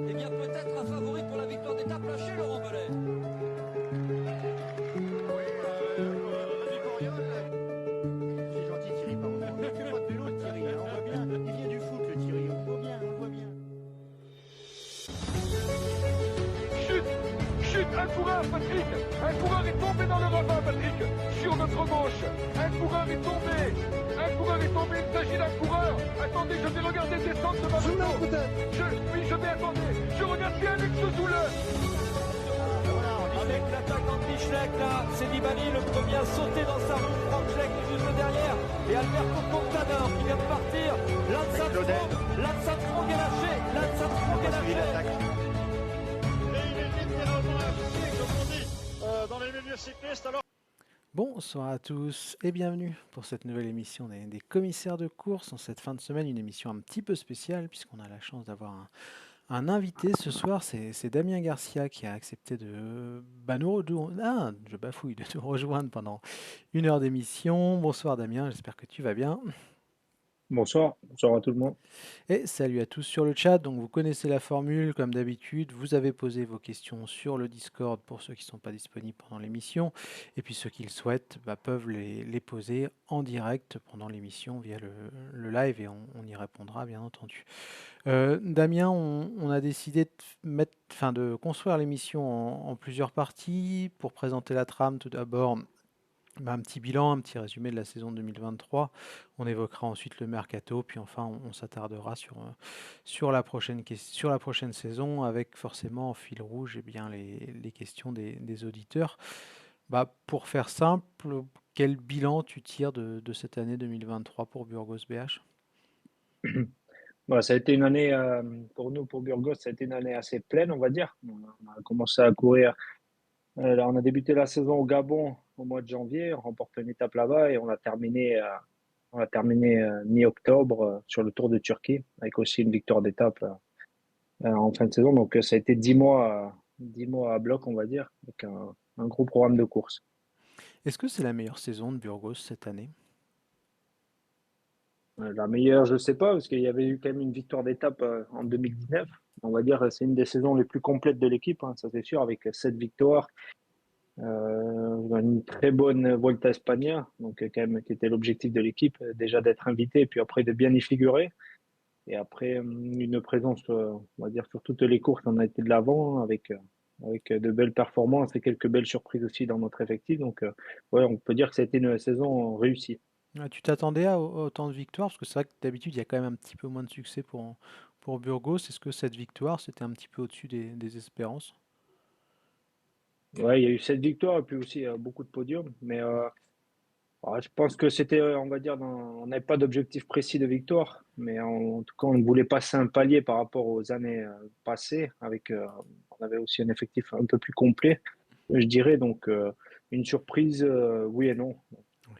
Eh bien, peut-être un favori pour la victoire d'étape lâché, Laurent Bellet. Oui, Rémi Coriol. C'est gentil Thierry, pardon. Il fait pas de vélo le Thierry, hein, on voit bien. Il vient du foot le Thierry, on voit bien, on voit bien. Chute, chute, un coureur, Patrick. Un coureur est tombé dans le ravin, Patrick. Sur notre gauche. Un coureur est tombé. Un coureur est tombé. Il s'agit d'un coureur. Attendez, je vais regarder descendre de ma moto. Oui, je vais attendre. Je regarde bien Alex Zoule. Avec l'attaquant de Bichleck, là, c'est Nibali, le premier à sauter dans sa roue. Franck Schleck est juste derrière. Et Alberto Contador qui vient de partir. Lance Armstrong est lâché. Lance Armstrong est lâché. Et il est littéralement impliqué, comme on dit, dans les milieux cyclistes. Alors... Bonsoir à tous et bienvenue pour cette nouvelle émission des commissaires de course. En cette fin de semaine, une émission un petit peu spéciale puisqu'on a la chance d'avoir un invité ce soir. C'est Damien Garcia qui a accepté de nous rejoindre pendant une heure d'émission. Bonsoir Damien, j'espère que tu vas bien. Bonsoir, bonsoir à tout le monde. Et salut à tous sur le chat. Donc vous connaissez la formule comme d'habitude. Vous avez posé vos questions sur le Discord pour ceux qui ne sont pas disponibles pendant l'émission. Et puis ceux qui le souhaitent peuvent les poser en direct pendant l'émission via le live et on y répondra bien entendu. Damien, on a décidé de construire l'émission en plusieurs parties. Pour présenter la trame, tout d'abord, un petit bilan, un petit résumé de la saison 2023. On évoquera ensuite le mercato, puis enfin on s'attardera sur la prochaine saison avec forcément en fil rouge les questions des auditeurs. Pour faire simple, quel bilan tu tires de cette année 2023 pour Burgos BH? Ça a été une année, pour nous, pour Burgos, ça a été une année assez pleine, on va dire. On a commencé à courir. Là, on a débuté la saison au Gabon au mois de janvier, on remporte une étape là-bas et on a terminé mi-octobre sur le Tour de Turquie avec aussi une victoire d'étape en fin de saison. Donc ça a été 10 mois à bloc, on va dire, avec un gros programme de course. Est-ce que c'est la meilleure saison de Burgos cette année? La meilleure, je sais pas, parce qu'il y avait eu quand même une victoire d'étape en 2019. On va dire c'est une des saisons les plus complètes de l'équipe, hein, ça c'est sûr, avec 7 victoires, une très bonne Volta España, donc quand même qui était l'objectif de l'équipe, déjà d'être invité, et puis après de bien y figurer. Et après une présence, on va dire sur toutes les courses, on a été de l'avant avec de belles performances et quelques belles surprises aussi dans notre effectif. Donc ouais, on peut dire que ça a été une saison réussie. Tu t'attendais à autant de victoires? Parce que c'est vrai que d'habitude, il y a quand même un petit peu moins de succès pour Burgos. Est-ce que cette victoire, c'était un petit peu au-dessus des espérances? Ouais, il y a eu 7 victoires et puis aussi beaucoup de podiums. Mais ouais, je pense que c'était, on va dire, on n'avait pas d'objectif précis de victoire. Mais en tout cas, on voulait passer un palier par rapport aux années passées. On avait aussi un effectif un peu plus complet, je dirais. Donc, une surprise, oui et non.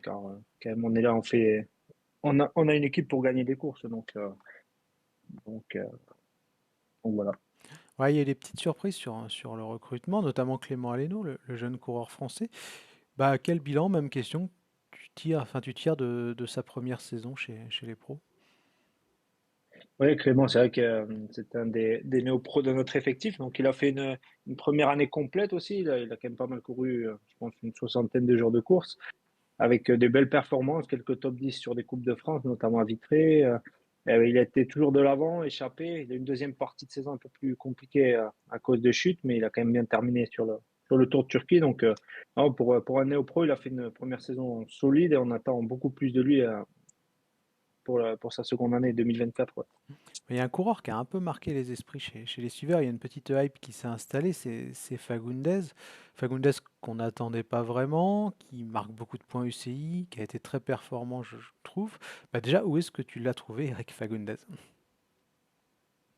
Car quand même, on est là, on a une équipe pour gagner des courses. Donc, euh, donc voilà. Ouais, il y a eu des petites surprises sur le recrutement, notamment Clément Aleno, le jeune coureur français. Quel bilan, même question, tu tires de sa première saison chez les pros? Oui, Clément, c'est vrai que c'est un des néo-pros de notre effectif. Donc, il a fait une première année complète aussi. Il a quand même pas mal couru, je pense, une soixantaine de jours de course, avec des belles performances, quelques top 10 sur des Coupes de France, notamment à Vitré. Il a été toujours de l'avant, échappé. Il a eu une deuxième partie de saison un peu plus compliquée à cause de chutes, mais il a quand même bien terminé sur le Tour de Turquie. Donc, non, pour un néo-pro, il a fait une première saison solide et on attend beaucoup plus de lui pour sa seconde année 2024. Ouais. Il y a un coureur qui a un peu marqué les esprits chez les suiveurs. Il y a une petite hype qui s'est installée, c'est Fagundes. Fagundes qu'on n'attendait pas vraiment, qui marque beaucoup de points UCI, qui a été très performant, je trouve. Déjà, où est-ce que tu l'as trouvé, Eric Fagundes?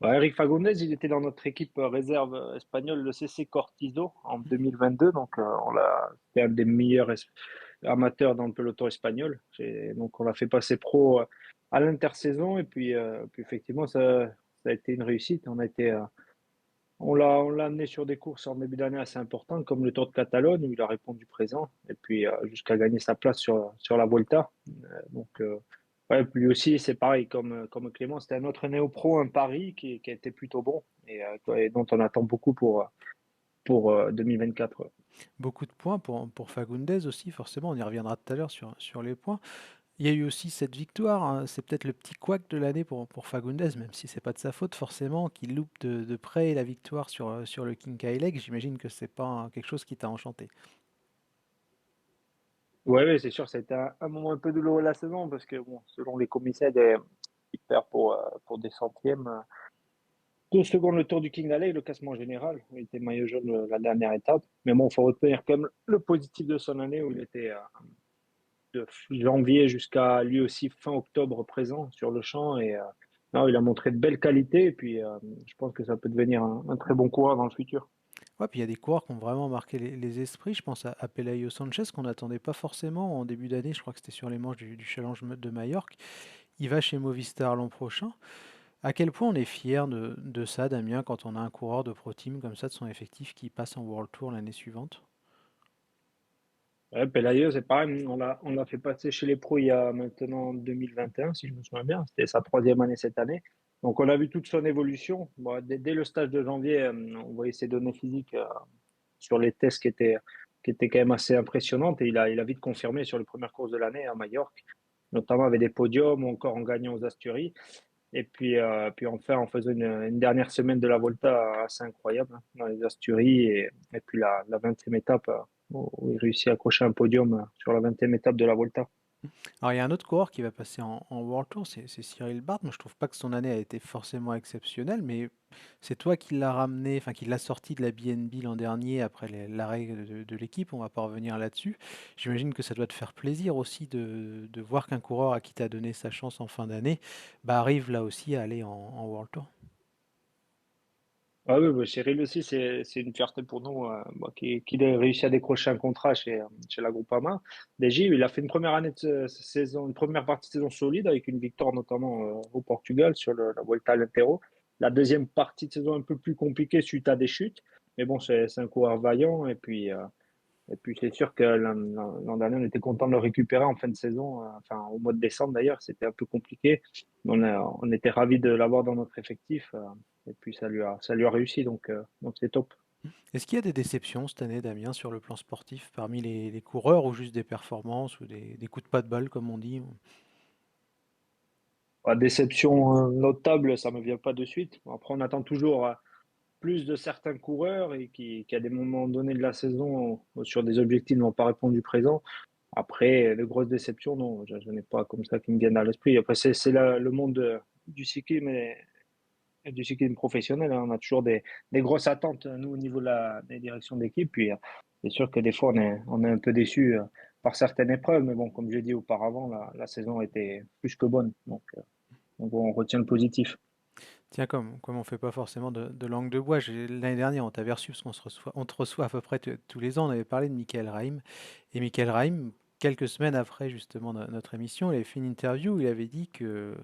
Eric Fagundes, il était dans notre équipe réserve espagnole, le CC Cortizo, en 2022. Donc, c'était un des meilleurs amateurs dans le peloton espagnol. Donc, on l'a fait passer pro à l'intersaison. Et puis effectivement, ça a été une réussite. On l'a amené sur des courses en début d'année assez importantes, comme le Tour de Catalogne, où il a répondu présent. Et puis, jusqu'à gagner sa place sur la Volta. Donc, Ouais, puis lui aussi, c'est pareil, comme Clément, c'était un autre néo-pro, un pari qui a été plutôt bon et dont on attend beaucoup pour 2024. Ouais. Beaucoup de points pour Fagundes aussi, forcément, on y reviendra tout à l'heure sur les points. Il y a eu aussi cette victoire, hein, c'est peut-être le petit couac de l'année pour Fagundes, même si c'est pas de sa faute forcément, qu'il loupe de près la victoire sur le King Kyle. J'imagine que c'est pas quelque chose qui t'a enchanté. Ouais, ouais, c'est sûr, c'était un moment un peu douloureux de la saison parce que, bon, selon les commissaires, il perd pour des centièmes. 2 secondes le tour du King Alley, le classement général. Il était maillot jaune la dernière étape. Mais bon, il faut retenir comme le positif de son année où il était de janvier jusqu'à lui aussi fin octobre présent sur le champ. Et non, il a montré de belles qualités. Et puis, je pense que ça peut devenir un très bon coureur dans le futur. Ouais, puis il y a des coureurs qui ont vraiment marqué les esprits. Je pense à Pelayo Sanchez, qu'on n'attendait pas forcément en début d'année. Je crois que c'était sur les manches du Challenge de Majorque. Il va chez Movistar l'an prochain. À quel point on est fier de ça, Damien, quand on a un coureur de Pro Team comme ça, de son effectif, qui passe en World Tour l'année suivante? Ouais, Pelayo, c'est pareil. On l'a fait passer chez les pros il y a maintenant 2021, si je me souviens bien. C'était sa troisième année cette année. Donc, on a vu toute son évolution. Bon, dès le stage de janvier, on voyait ses données physiques sur les tests qui étaient quand même assez impressionnantes. Et il a vite confirmé sur les premières courses de l'année à Majorque, notamment avec des podiums ou encore en gagnant aux Asturies. Et puis enfin, en faisant une dernière semaine de la Volta assez incroyable hein, dans les Asturies. Et puis la 20e étape, où il réussit à accrocher un podium sur la 20e étape de la Volta. Alors, il y a un autre coureur qui va passer en World Tour, c'est Cyril Barth. Moi, je trouve pas que son année a été forcément exceptionnelle, mais c'est toi qui l'as ramené, enfin qui l'a sorti de la BNB l'an dernier après l'arrêt de l'équipe. On va pas revenir là-dessus. J'imagine que ça doit te faire plaisir aussi de voir qu'un coureur à qui t'as donné sa chance en fin d'année, bah, arrive là aussi à aller en World Tour. Ah oui, bah, Cyril aussi, c'est une fierté pour nous qu'il ait réussi à décrocher un contrat chez la Groupama. DJ, il a fait une première année de saison, une première partie de saison solide avec une victoire notamment au Portugal sur la Volta à l'Intero. La deuxième partie de saison un peu plus compliquée suite à des chutes. Mais bon, c'est un coureur vaillant. Et puis c'est sûr que l'an dernier, on était content de le récupérer en fin de saison, enfin au mois de décembre d'ailleurs, c'était un peu compliqué. On était ravis de l'avoir dans notre effectif, et puis ça lui a réussi, donc c'est top. Est-ce qu'il y a des déceptions cette année, Damien, sur le plan sportif, parmi les coureurs ou juste des performances ou des coups de pas de balle, comme on dit? Déception notable, ça me vient pas de suite. Après, on attend toujours plus de certains coureurs et qui à des moments donnés de la saison, sur des objectifs, n'ont pas répondu présent. Après, de grosses déceptions, non, je n'ai pas comme ça qui me viennent à l'esprit. Après, c'est le monde du cyclisme et du cyclisme professionnel, hein. On a toujours des grosses attentes, nous, au niveau des directions d'équipe. Puis, c'est sûr que des fois, on est un peu déçu par certaines épreuves. Mais bon, comme je l'ai dit auparavant, la saison était plus que bonne. Donc on retient le positif. Tiens, comme on fait pas forcément de langue de bois, l'année dernière, on t'avait reçu parce on te reçoit à peu près tous les ans. On avait parlé de Michael Raim. Et Michael Raim, quelques semaines après justement notre émission, il avait fait une interview où il avait dit que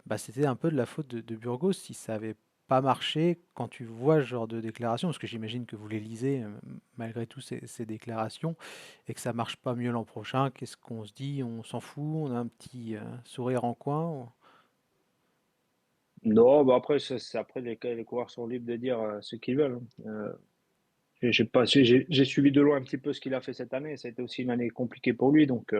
bah, c'était un peu de la faute de Burgos si ça avait pas marché quand tu vois ce genre de déclaration, parce que j'imagine que vous les lisez malgré tout ces déclarations, et que ça marche pas mieux l'an prochain. Qu'est-ce qu'on se dit? On s'en fout? On a un petit sourire en coin? Non, bah après, après les coureurs sont libres de dire ce qu'ils veulent, hein. J'ai suivi de loin un petit peu ce qu'il a fait cette année. Ça a été aussi une année compliquée pour lui. Donc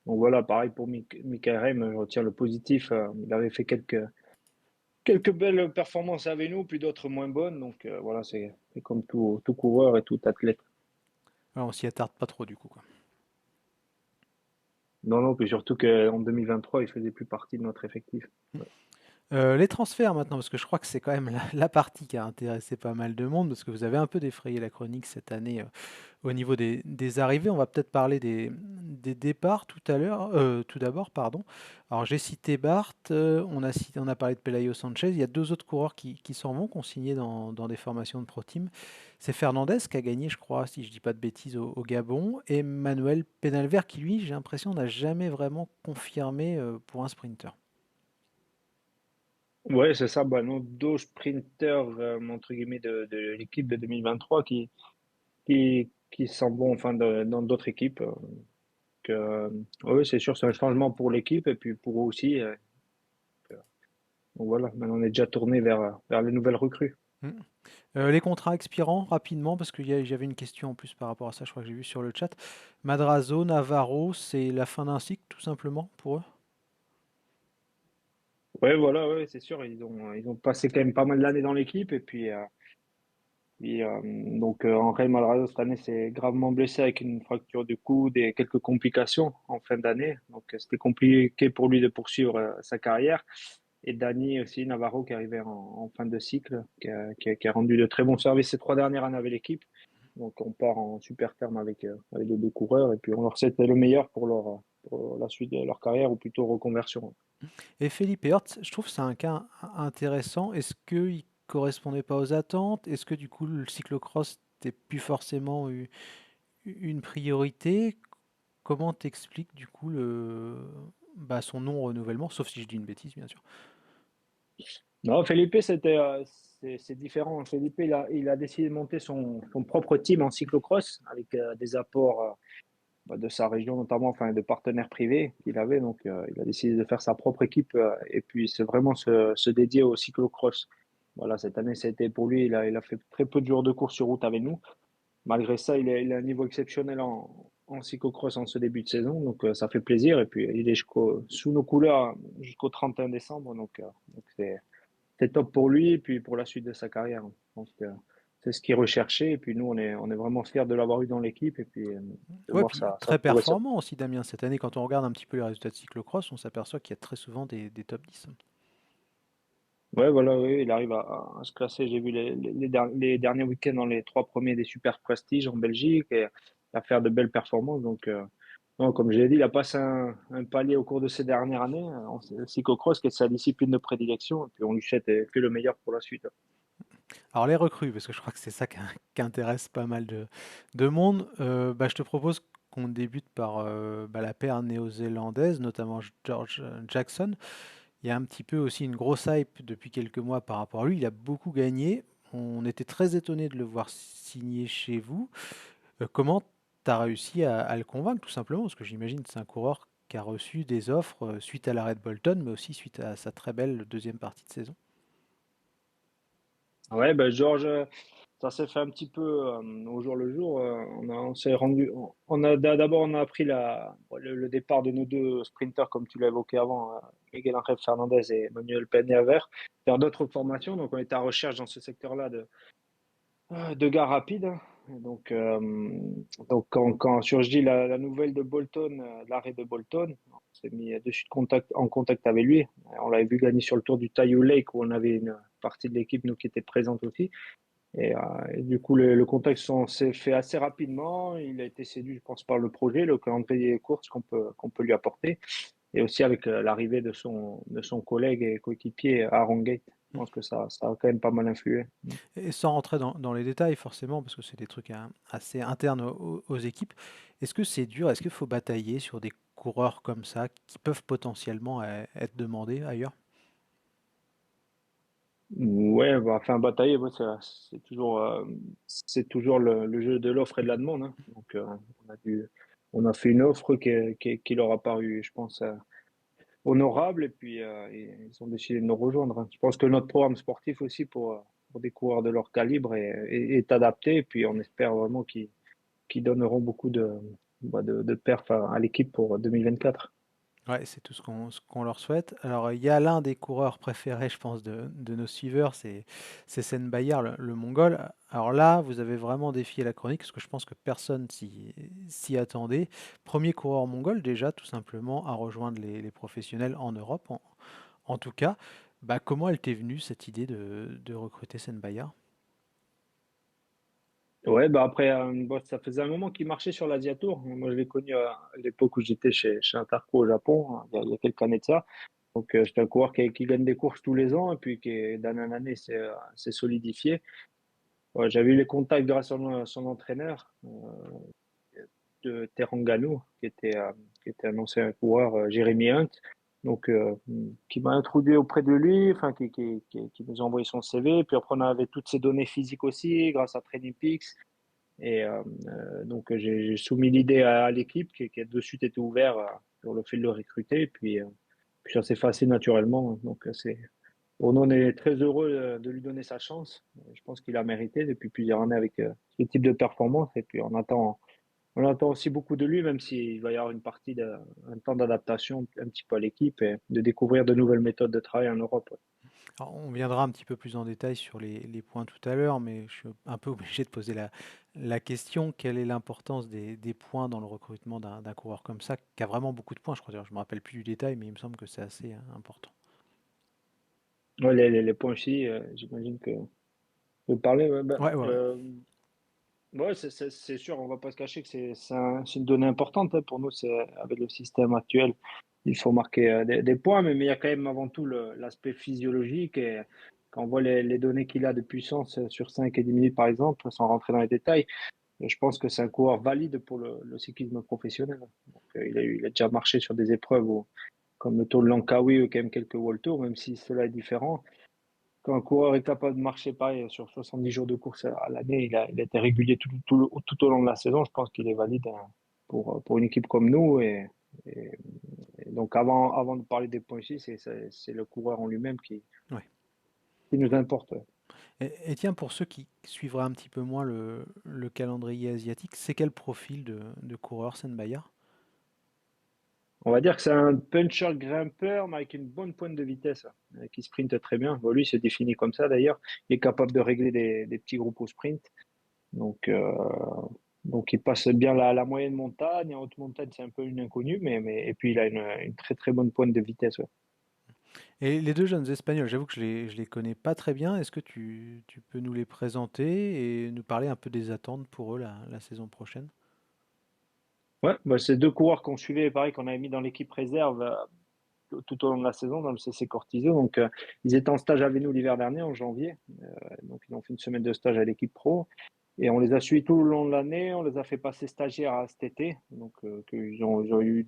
voilà, pareil pour Michael Reim, je retiens le positif. Il avait fait quelques belles performances avec nous, puis d'autres moins bonnes. Donc voilà, c'est comme tout coureur et tout athlète. Alors, on s'y attarde pas trop du coup, quoi. Non, non, puis surtout qu'en 2023, il faisait plus partie de notre effectif. Ouais. Les transferts maintenant, parce que je crois que c'est quand même la partie qui a intéressé pas mal de monde, parce que vous avez un peu défrayé la chronique cette année au niveau des arrivées. On va peut-être parler des départs tout à l'heure, tout d'abord, pardon. Alors j'ai cité Bart, on a parlé de Pelayo Sanchez. Il y a deux autres coureurs qui s'en vont, qui ont signé dans des formations de Pro Team. C'est Fernandez qui a gagné, je crois, si je dis pas de bêtises, au Gabon, et Manuel Penalver qui, lui, j'ai l'impression, n'a jamais vraiment confirmé pour un sprinter. Ouais, c'est ça. Bah, nos deux sprinters, entre guillemets, de l'équipe de 2023 qui s'en vont enfin, dans d'autres équipes. Oui, c'est sûr, c'est un changement pour l'équipe et puis pour eux aussi. Donc voilà, maintenant on est déjà tourné vers les nouvelles recrues. Mm. Les contrats expirants, rapidement, parce que j'avais une question en plus par rapport à ça, je crois que j'ai vu sur le chat. Madrazo, Navarro, c'est la fin d'un cycle, tout simplement, pour eux? Ouais, voilà, ouais, c'est sûr, ils ont passé quand même pas mal d'années dans l'équipe et donc Henri Malrado cette année s'est gravement blessé avec une fracture du coude et quelques complications en fin d'année. Donc c'était compliqué pour lui de poursuivre sa carrière. Et Dani aussi, Navarro, qui arrivait en fin de cycle, qui a rendu de très bons services ces 3 dernières années avec l'équipe. Donc on part en super terme avec les deux coureurs et puis on leur souhaite le meilleur pour la suite de leur carrière ou plutôt reconversion. Et Felipe Hertz, je trouve que c'est un cas intéressant. Est-ce qu'il correspondait pas aux attentes? Est-ce que du coup le cyclocross n'était plus forcément une priorité? Comment t'expliques du coup son non-renouvellement, sauf si je dis une bêtise, bien sûr. Non, Felipe, c'est différent. Felipe, il a décidé de monter son propre team en cyclocross avec des apports de sa région, notamment, enfin, de partenaires privés qu'il avait. Donc, il a décidé de faire sa propre équipe et puis c'est vraiment se dédier au cyclocross. Voilà, cette année, c'était pour lui. Il a fait très peu de jours de course sur route avec nous. Malgré ça, il a un niveau exceptionnel en cyclocross en ce début de saison. Donc, ça fait plaisir. Et puis, il est sous nos couleurs jusqu'au 31 décembre. Donc c'est top pour lui et puis pour la suite de sa carrière. Je pense que c'est ce qu'il recherchait. Et puis nous, on est vraiment fiers de l'avoir eu dans l'équipe et puis de Ouais, voir puis sa très progression. performant aussi, Damien. Cette année, quand on regarde un petit peu les résultats de cyclocross, on s'aperçoit qu'il y a très souvent des top 10. Ouais, voilà, oui, il arrive à se classer. J'ai vu les derniers week-ends dans les 3 premiers des Super Prestige en Belgique et à faire de belles performances. Donc, non, comme je l'ai dit, il a passé un palier au cours de ces dernières années en cyclocross, qui est sa discipline de prédilection. Et puis on lui souhaite que le meilleur pour la suite. Alors les recrues, parce que je crois que c'est ça qui intéresse pas mal de monde, je te propose qu'on débute par la paire néo-zélandaise, notamment George Jackson. Il y a un petit peu aussi une grosse hype depuis quelques mois par rapport à lui. Il a beaucoup gagné. On était très étonné de le voir signer chez vous. Comment tu as réussi à le convaincre, tout simplement? Parce que j'imagine que c'est un coureur qui a reçu des offres suite à l'arrêt de Bolton, mais aussi suite à sa très belle deuxième partie de saison. Ouais, ben Georges, ça s'est fait un petit peu au jour le jour. On s'est rendu, d'abord on a appris le départ de nos deux sprinters, comme tu l'as évoqué avant, Miguel Ángel Fernandez et Manuel Peñaver, vers d'autres formations. Donc on était à recherche dans ce secteur-là de gars rapides. Et donc quand surgit la nouvelle de Bolton, l'arrêt de Bolton, on s'est mis de suite en contact avec lui. On l'avait vu gagner sur le Tour du Taillou Lake où on avait une partie de l'équipe nous qui était présente aussi. Et du coup, le contact s'est fait assez rapidement. Il a été séduit, je pense, par le projet, le calendrier des courses qu'on peut lui apporter, et aussi avec l'arrivée de son collègue et coéquipier Aaron Gate. Je pense que ça a quand même pas mal influé. Et sans rentrer dans les détails, forcément, parce que c'est des trucs assez internes aux équipes, est-ce que c'est dur? Est-ce qu'il faut batailler sur des coureurs comme ça qui peuvent potentiellement être demandés ailleurs? Ouais, bah, enfin, batailler, ouais, c'est toujours le jeu de l'offre et de la demande, hein. Donc, on a fait une offre qui leur a paru, je pense, honorable, et puis ils ont décidé de nous rejoindre, hein. Je pense que notre programme sportif aussi pour des coureurs de leur calibre est adapté, et puis on espère vraiment qu'ils donneront beaucoup de perfs à l'équipe pour 2024. Ouais, c'est tout ce qu'on leur souhaite. Alors, il y a l'un des coureurs préférés, je pense, de nos suiveurs, c'est Sen Bayar, le Mongol. Alors là, vous avez vraiment défié la chronique, parce que je pense que personne s'y attendait. Premier coureur mongol, déjà, tout simplement, à rejoindre les professionnels en Europe, en tout cas. Comment elle t'est venue, cette idée de recruter Sen Bayar? Ouais, bah après, bon, ça faisait un moment qu'il marchait sur l'Asia Tour. Moi, je l'ai connu à l'époque où j'étais chez Interco au Japon, hein, il y a quelques années de ça. Donc, c'est un coureur qui gagne des courses tous les ans et puis qui, d'année en année, s'est solidifié. Ouais, j'avais eu les contacts grâce à son entraîneur, de Terangano, qui était un ancien coureur, Jérémy Hunt. Donc, qui m'a introduit auprès de lui, enfin, qui nous a envoyé son CV. Puis après, on avait toutes ses données physiques aussi, grâce à Training Peaks. Et donc j'ai soumis l'idée à l'équipe qui a de suite été ouvert sur le fait de le recruter. Et puis ça s'est fait assez naturellement. Donc pour nous, on est très heureux de lui donner sa chance. Je pense qu'il a mérité depuis plusieurs années avec ce type de performance. Et puis on attend aussi beaucoup de lui, même s'il va y avoir un temps d'adaptation un petit peu à l'équipe et de découvrir de nouvelles méthodes de travail en Europe. Ouais. Alors, on viendra un petit peu plus en détail sur les points tout à l'heure, mais je suis un peu obligé de poser la question, quelle est l'importance des points dans le recrutement d'un coureur comme ça, qui a vraiment beaucoup de points, je crois, d'ailleurs, je me rappelle plus du détail, mais il me semble que c'est assez important. Ouais, les points aussi, j'imagine que vous parler. Ouais, Ouais, ouais, ouais. Ouais, c'est sûr, on va pas se cacher que c'est une donnée importante hein, pour nous. Avec le système actuel, il faut marquer des points, mais il y a quand même avant tout l'aspect physiologique. Et quand on voit les données qu'il a de puissance sur 5 et 10 minutes, par exemple, sans rentrer dans les détails, je pense que c'est un coureur valide pour le cyclisme professionnel. Donc, il a déjà marché sur des épreuves comme le Tour de Langkawi ou quand même quelques World Tours, même si cela est différent. Quand un coureur est capable de marcher pareil sur 70 jours de course à l'année, il a été régulier tout au long de la saison. Je pense qu'il est valide hein, pour une équipe comme nous. Et- et donc, avant de parler des points ici, c'est le coureur en lui-même Ouais. qui nous importe. Et tiens, pour ceux qui suivraient un petit peu moins le calendrier asiatique, c'est quel profil de coureur Sennbayer? On va dire que c'est un puncher grimpeur, mais avec une bonne pointe de vitesse, qui sprinte très bien. Bon, lui, il se définit comme ça d'ailleurs. Il est capable de régler des petits groupes au sprint. Donc, il passe bien la moyenne montagne. En haute montagne, c'est un peu une inconnue, et puis il a une très très bonne pointe de vitesse. Ouais. Et les deux jeunes Espagnols, j'avoue que je les connais pas très bien. Est-ce que tu peux nous les présenter et nous parler un peu des attentes pour eux la saison prochaine? Ouais, bah, c'est deux coureurs qu'on suivait, pareil, qu'on avait mis dans l'équipe réserve tout au long de la saison dans le CC Cortizo. Donc, ils étaient en stage avec nous l'hiver dernier, en janvier. Donc, ils ont fait une semaine de stage à l'équipe pro. Et on les a suivis tout le long de l'année. On les a fait passer stagiaires à cet été. Donc, ils ont eu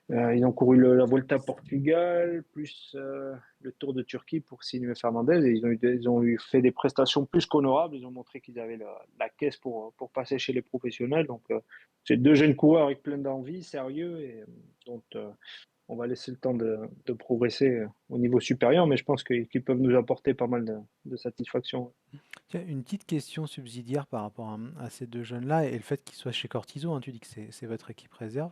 ils ont couru la Volta Portugal, plus le Tour de Turquie pour Sinue Fernandez. Et ils ont fait des prestations plus qu'honorables. Ils ont montré qu'ils avaient la caisse pour passer chez les professionnels. Donc, c'est deux jeunes coureurs avec plein d'envie, sérieux. Et donc, on va laisser le temps de progresser au niveau supérieur. Mais je pense qu'ils peuvent nous apporter pas mal de satisfaction. Tiens, une petite question subsidiaire par rapport à ces deux jeunes-là et le fait qu'ils soient chez Cortizo, hein, tu dis que c'est votre équipe réserve.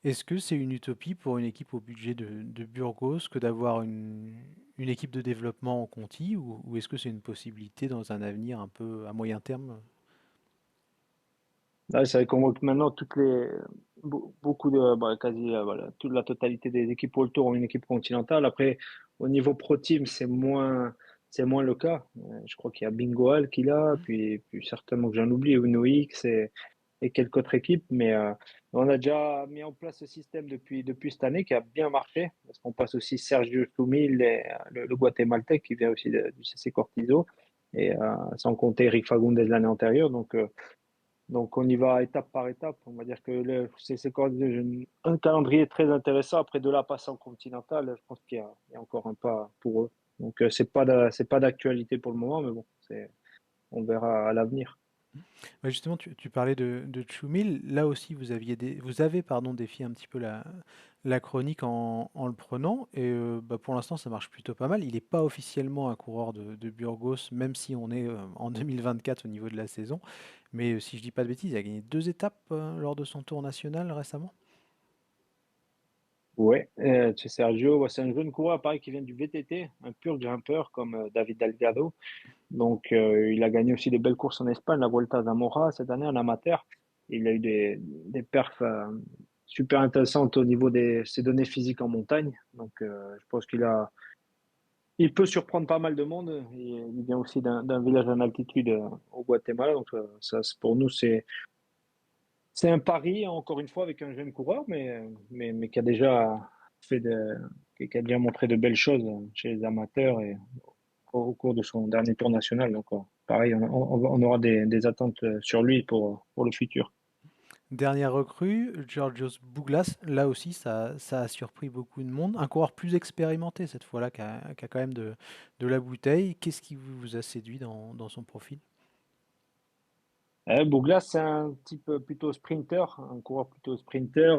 Est-ce que c'est une utopie pour une équipe au budget de Burgos que d'avoir une équipe de développement en Conti ou est-ce que c'est une possibilité dans un avenir un peu à moyen terme? Là, c'est vrai qu'on voit que maintenant, beaucoup de, bah, quasi, voilà, toute la totalité des équipes World Tour ont une équipe continentale. Après, au niveau pro team, c'est moins le cas. Je crois qu'il y a Bingoal qui l'a, puis certainement que j'en oublie, Uno X et quelques autres équipes. Mais on a déjà mis en place ce système depuis cette année qui a bien marché. Parce qu'on passe aussi Sergio Stumil, le Guatémaltèque qui vient aussi du CC Cortizo. Et sans compter Eric Fagundes l'année antérieure. Donc, on y va étape par étape. On va dire que c'est quand même un calendrier très intéressant. Après, de là, passer en continental, je pense qu'il y a encore un pas pour eux. Donc, c'est pas d'actualité pour le moment, mais bon, on verra à l'avenir. Ouais, justement, tu parlais de Tchoumil. Là aussi, vous avez pardon, défié un petit peu la chronique en le prenant. Et bah, pour l'instant, ça marche plutôt pas mal. Il n'est pas officiellement un coureur de Burgos, même si on est en 2024 au niveau de la saison. Mais si je dis pas de bêtises, il a gagné 2 étapes lors de son tour national récemment. Ouais, c'est Sergio, c'est un jeune coureur, pareil, qui vient du VTT, un pur grimpeur comme David Delgado. Donc, il a gagné aussi des belles courses en Espagne, la Vuelta Zamora cette année en amateur. Il a eu des perfs super intéressantes au niveau de ses données physiques en montagne. Donc, je pense il peut surprendre pas mal de monde. Il vient aussi d'un village en altitude au Guatemala. Donc, pour nous, c'est un pari, encore une fois, avec un jeune coureur, mais qui a déjà qui a déjà montré de belles choses chez les amateurs et au cours de son dernier tour national. Donc, pareil, on aura des attentes sur lui pour le futur. Dernière recrue, Georgios Bouglas. Là aussi, ça a surpris beaucoup de monde. Un coureur plus expérimenté cette fois-là, qui a quand même de la bouteille. Qu'est-ce qui vous a séduit dans son profil? Bouglas, c'est un type plutôt sprinter, un coureur plutôt sprinter,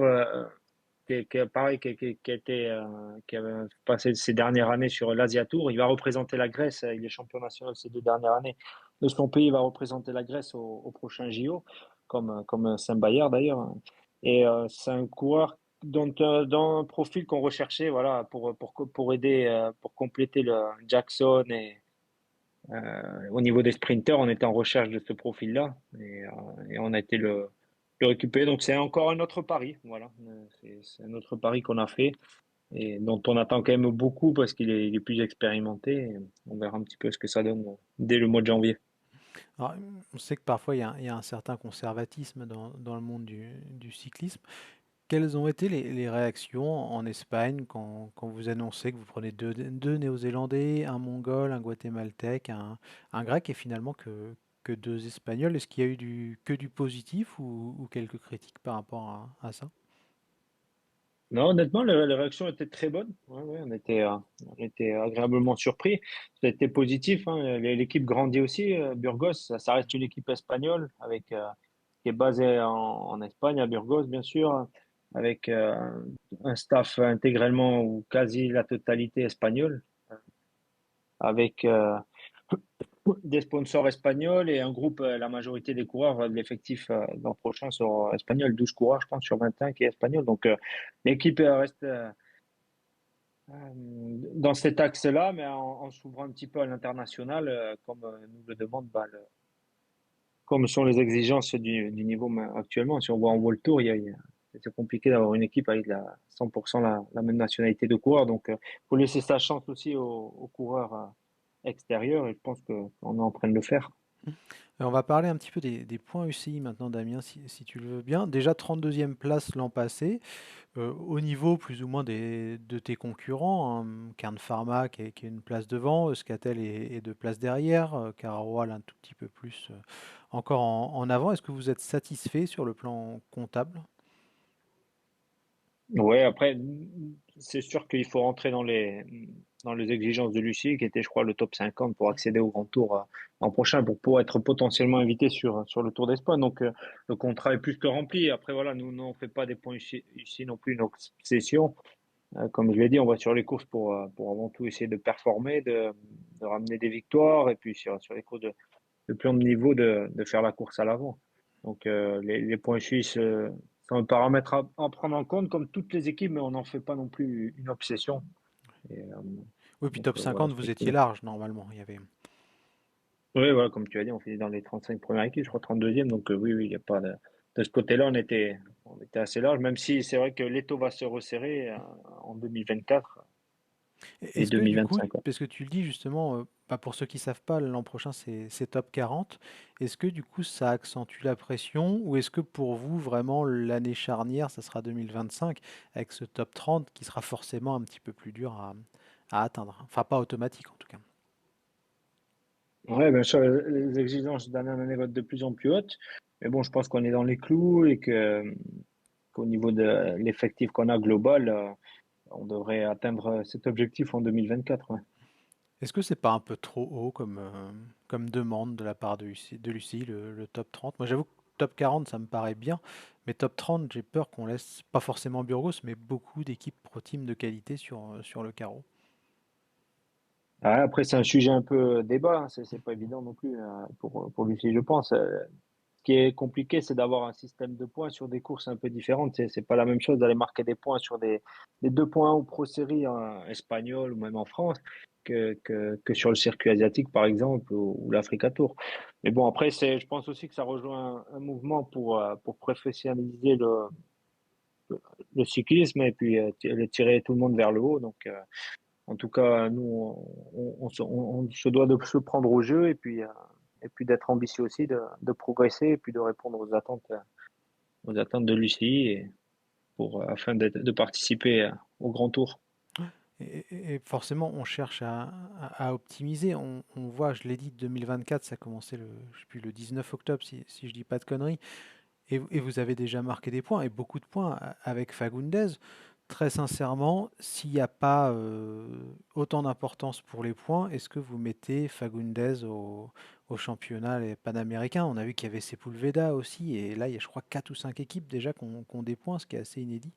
pareil, qui avait passé ces dernières années sur l'Asia Tour. Il va représenter la Grèce, il est champion national ces 2 dernières années de son pays, il va représenter la Grèce au prochain JO, comme Saint-Bayer d'ailleurs. Et c'est un coureur dans un profil qu'on recherchait, voilà, pour aider, pour compléter le Jackson au niveau des sprinters, on était en recherche de ce profil-là et on a été le récupérer. Donc c'est encore un autre pari, voilà. C'est un autre pari qu'on a fait et dont on attend quand même beaucoup parce qu'il est plus expérimenté. Et on verra un petit peu ce que ça donne dès le mois de janvier. Alors, on sait que parfois il y a un certain conservatisme dans le monde du cyclisme. Quelles ont été les réactions en Espagne quand vous annoncez que vous prenez deux Néo-Zélandais, un Mongol, un Guatémaltèque, un Grec et finalement que deux Espagnols? Est-ce qu'il y a eu que du positif ou quelques critiques par rapport à ça? Non, honnêtement, les réactions étaient très bonnes. Ouais, ouais, on était agréablement surpris. Ça a été positif, hein. L'équipe grandit aussi. Burgos, ça reste une équipe espagnole qui est basée en Espagne, à Burgos, bien sûr, avec un staff intégralement ou quasi la totalité espagnole, avec des sponsors espagnols et un groupe, la majorité des coureurs de l'effectif l'an prochain seront espagnols, 12 coureurs, je pense, sur 21 qui est espagnol. Donc, l'équipe reste dans cet axe-là, mais en s'ouvrant un petit peu à l'international, comme nous le demande, comme sont les exigences du niveau actuellement. Si on voit en World Tour, c'est compliqué d'avoir une équipe avec 100% la même nationalité de coureurs. Donc, faut laisser sa chance aussi aux coureurs extérieurs et je pense qu'on est en train de le faire. On va parler un petit peu des points UCI maintenant, Damien, si tu le veux bien. Déjà 32e place l'an passé, au niveau plus ou moins de tes concurrents, hein. Kern Pharma qui est une place devant, Euskaltel est 2 places derrière, Cararoal un tout petit peu plus encore en avant. Est-ce que vous êtes satisfait sur le plan comptable? Ouais, après, c'est sûr qu'il faut rentrer dans les exigences de Lucie, qui était, je crois, le top 50 pour accéder au Grand Tour l'an prochain, pour être potentiellement invité sur le Tour d'Espagne. Donc, le contrat est plus que rempli. Après, voilà, nous, on fait pas des points ici non plus une obsession. Comme je l'ai dit, on va sur les courses pour avant tout essayer de performer, de ramener des victoires, et puis sur les courses de plus haut niveau, de faire la course à l'avant. Donc, les points suisses sont un paramètre à prendre en compte, comme toutes les équipes, mais on n'en fait pas non plus une obsession. Et, Oui, puis donc, top voilà 50, ce que vous je peux étiez dire. large normalement. Il y avait... Oui, voilà, comme tu as dit, on finit dans les 35 premières équipes, je crois 32e. Donc, oui, oui, il n'y a pas de ce côté-là, on était assez large, même si c'est vrai que l'étau va se resserrer en 2024 et Est-ce que du coup, 2025. Ouais. parce que tu le dis justement, bah, pour ceux qui savent pas, l'an prochain c'est top 40, est-ce que du coup ça accentue la pression ou est-ce que pour vous vraiment l'année charnière, ça sera 2025 avec ce top 30 qui sera forcément un petit peu plus dur à atteindre? Enfin pas automatique en tout cas. Ouais, bien sûr, les exigences d'année en année vont être de plus en plus hautes. Mais bon, je pense qu'on est dans les clous et qu'au niveau de l'effectif qu'on a global, on devrait atteindre cet objectif en 2024. Ouais. Est-ce que c'est pas un peu trop haut comme demande de la part de Lucie, le top 30? Moi j'avoue que top 40 ça me paraît bien, mais top 30 j'ai peur qu'on laisse pas forcément Burgos, mais beaucoup d'équipes pro team de qualité sur le carreau. Ouais, après, c'est un sujet un peu débat, hein. C'est pas évident non plus pour Lucie, je pense. Ce qui est compliqué, c'est d'avoir un système de points sur des courses un peu différentes. C'est pas la même chose d'aller marquer des points sur des 2 points ou Pro Série en espagnol ou même en France que sur le circuit asiatique, par exemple, ou l'Africa Tour. Mais bon, après, je pense aussi que ça rejoint un mouvement pour professionnaliser le cyclisme et puis tirer tout le monde vers le haut. Donc, en tout cas, nous, on se doit de se prendre au jeu et puis d'être ambitieux aussi, de progresser et puis de répondre aux attentes de Lucie afin de participer au grand tour. Et forcément, on cherche à optimiser. On voit, je l'ai dit, 2024, ça a commencé je sais plus, le 19 octobre, si je dis pas de conneries. Et vous avez déjà marqué des points, et beaucoup de points avec Fagundes. très sincèrement, s'il n'y a pas autant d'importance pour les points, est-ce que vous mettez Fagundes au championnat panaméricain? On a vu qu'il y avait Sepulveda aussi, et là, il y a, je crois, 4 ou 5 équipes déjà qui ont des points, ce qui est assez inédit.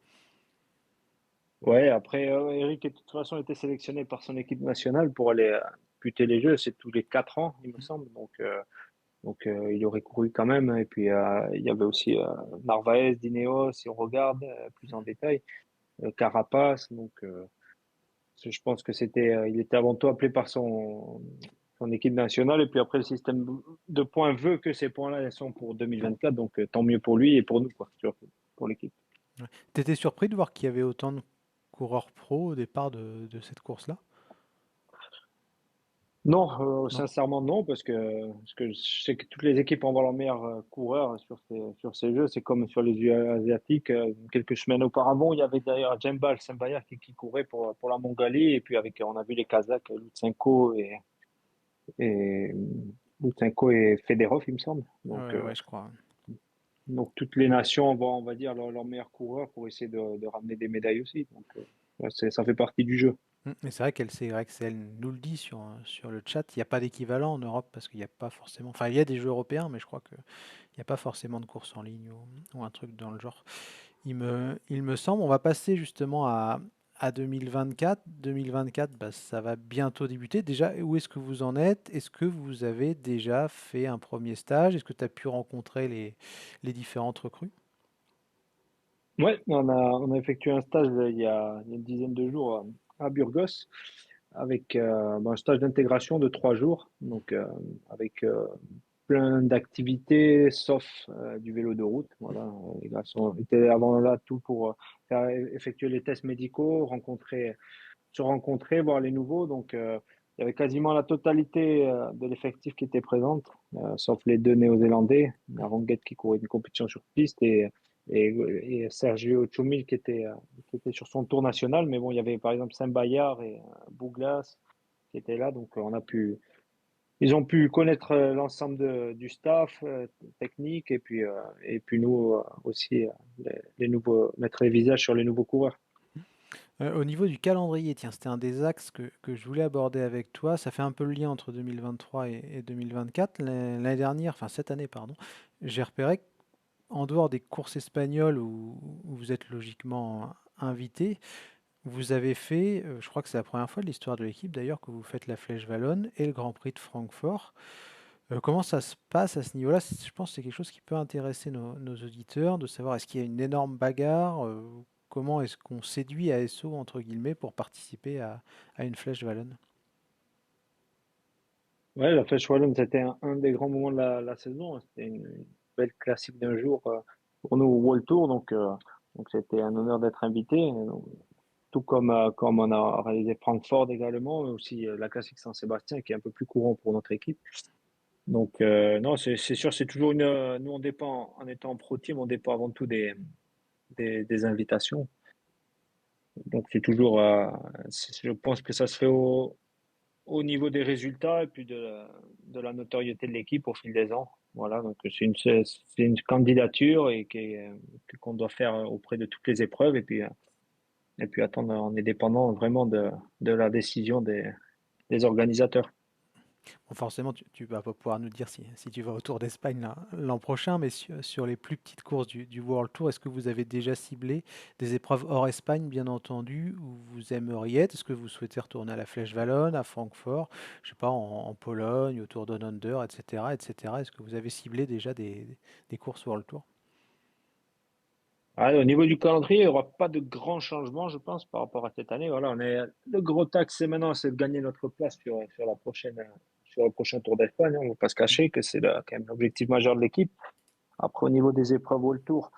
Ouais, après, Eric, de toute façon, était sélectionné par son équipe nationale pour aller puter les Jeux. C'est tous les 4 ans, il me semble. Donc, il aurait couru quand même. Et puis, il y avait aussi Narvaez, Dineos, si on regarde plus en détail, Carapace. Je pense que il était avant tout appelé par son équipe nationale. Et puis après, le système de points veut que ces points-là elles sont pour 2024. Donc, tant mieux pour lui et pour nous, quoi, surtout, pour l'équipe. Ouais. T'étais surpris de voir qu'il y avait autant de coureurs pro au départ de cette course-là? Non, Non? sincèrement non, parce que je sais que toutes les équipes envoient leurs meilleurs coureurs sur ces jeux. C'est comme sur les Jeux asiatiques. Quelques semaines auparavant, il y avait d'ailleurs Jembal Sembaya qui courait pour la Mongolie. Et puis on a vu les Kazakhs, et, Lutsenko et Fedorov, il me semble. Donc, Ouais, ouais, je crois. donc toutes les nations envoient, on va dire, leurs meilleurs coureurs pour essayer de ramener des médailles aussi. Donc, ouais, ça fait partie du jeu. Et c'est vrai qu'LCYXL nous le dit sur le chat, il n'y a pas d'équivalent en Europe parce qu'il n'y a pas forcément. Enfin, il y a des jeux européens, mais je crois qu'il n'y a pas forcément de course en ligne ou un truc dans le genre. Il me semble, on va passer justement à 2024. 2024, bah, ça va bientôt débuter. Déjà, où est-ce que vous en êtes? Est-ce que vous avez déjà fait un premier stage? Est-ce que tu as pu rencontrer les différentes recrues? Ouais, on a effectué un stage il y a une dizaine de jours à Burgos avec un stage d'intégration de 3 jours, donc avec plein d'activités sauf du vélo de route. Voilà, les gars étaient avant là tout pour effectuer les tests médicaux, se rencontrer, voir les nouveaux. Donc il y avait quasiment la totalité de l'effectif qui était présente, sauf les deux Néo-Zélandais, Ronget qui courait une compétition sur piste et Sergio Tchoumil qui était sur son tour national. Mais bon, il y avait par exemple Saint-Bayard et Bouglas qui étaient là. Donc ils ont pu connaître l'ensemble du staff technique et puis nous aussi, les nouveaux, mettre les visages sur les nouveaux coureurs. Au niveau du calendrier, tiens, c'était un des axes que je voulais aborder avec toi. Ça fait un peu le lien entre 2023 et 2024. L'année dernière, enfin cette année, pardon, j'ai repéré qu'en dehors des courses espagnoles où vous êtes logiquement invité, vous avez fait, je crois que c'est la première fois de l'histoire de l'équipe d'ailleurs, que vous faites la Flèche Wallonne et le Grand Prix de Francfort. Comment ça se passe à ce niveau-là? Je pense que c'est quelque chose qui peut intéresser nos auditeurs, de savoir est-ce qu'il y a une énorme bagarre, comment est-ce qu'on séduit ASO entre guillemets pour participer à une Flèche Wallonne? Ouais, la Flèche Wallonne, c'était un des grands moments de la saison. C'était une belle classique d'un jour pour nous au World Tour. Donc c'était un honneur d'être invité. Donc, tout comme on a réalisé Francfort également, mais aussi la classique Saint-Sébastien qui est un peu plus courant pour notre équipe. Donc non, c'est sûr, c'est toujours nous, on dépend, en étant pro team, on dépend avant tout des invitations. Donc c'est toujours, je pense que ça se fait au niveau des résultats et puis de la notoriété de l'équipe au fil des ans. Voilà, donc c'est une candidature qu'on doit faire auprès de toutes les épreuves et puis attendre, on est dépendant vraiment de la décision des organisateurs. Bon, forcément, tu vas pas pouvoir nous dire si tu vas au Tour d'Espagne l'an prochain, mais sur les plus petites courses du World Tour, est-ce que vous avez déjà ciblé des épreuves hors Espagne, bien entendu, où vous aimeriez être? Est-ce que vous souhaitez retourner à la Flèche Wallonne, à Francfort, je sais pas, en Pologne, au Tour Down Under, etc., etc. Est-ce que vous avez ciblé déjà des courses World Tour? Au niveau du calendrier, il n'y aura pas de grands changements, je pense, par rapport à cette année. Voilà, le gros axe, c'est maintenant, c'est de gagner notre place sur le prochain Tour d'Espagne. On ne va pas se cacher que c'est quand même l'objectif majeur de l'équipe. Après, au niveau des épreuves World Tour,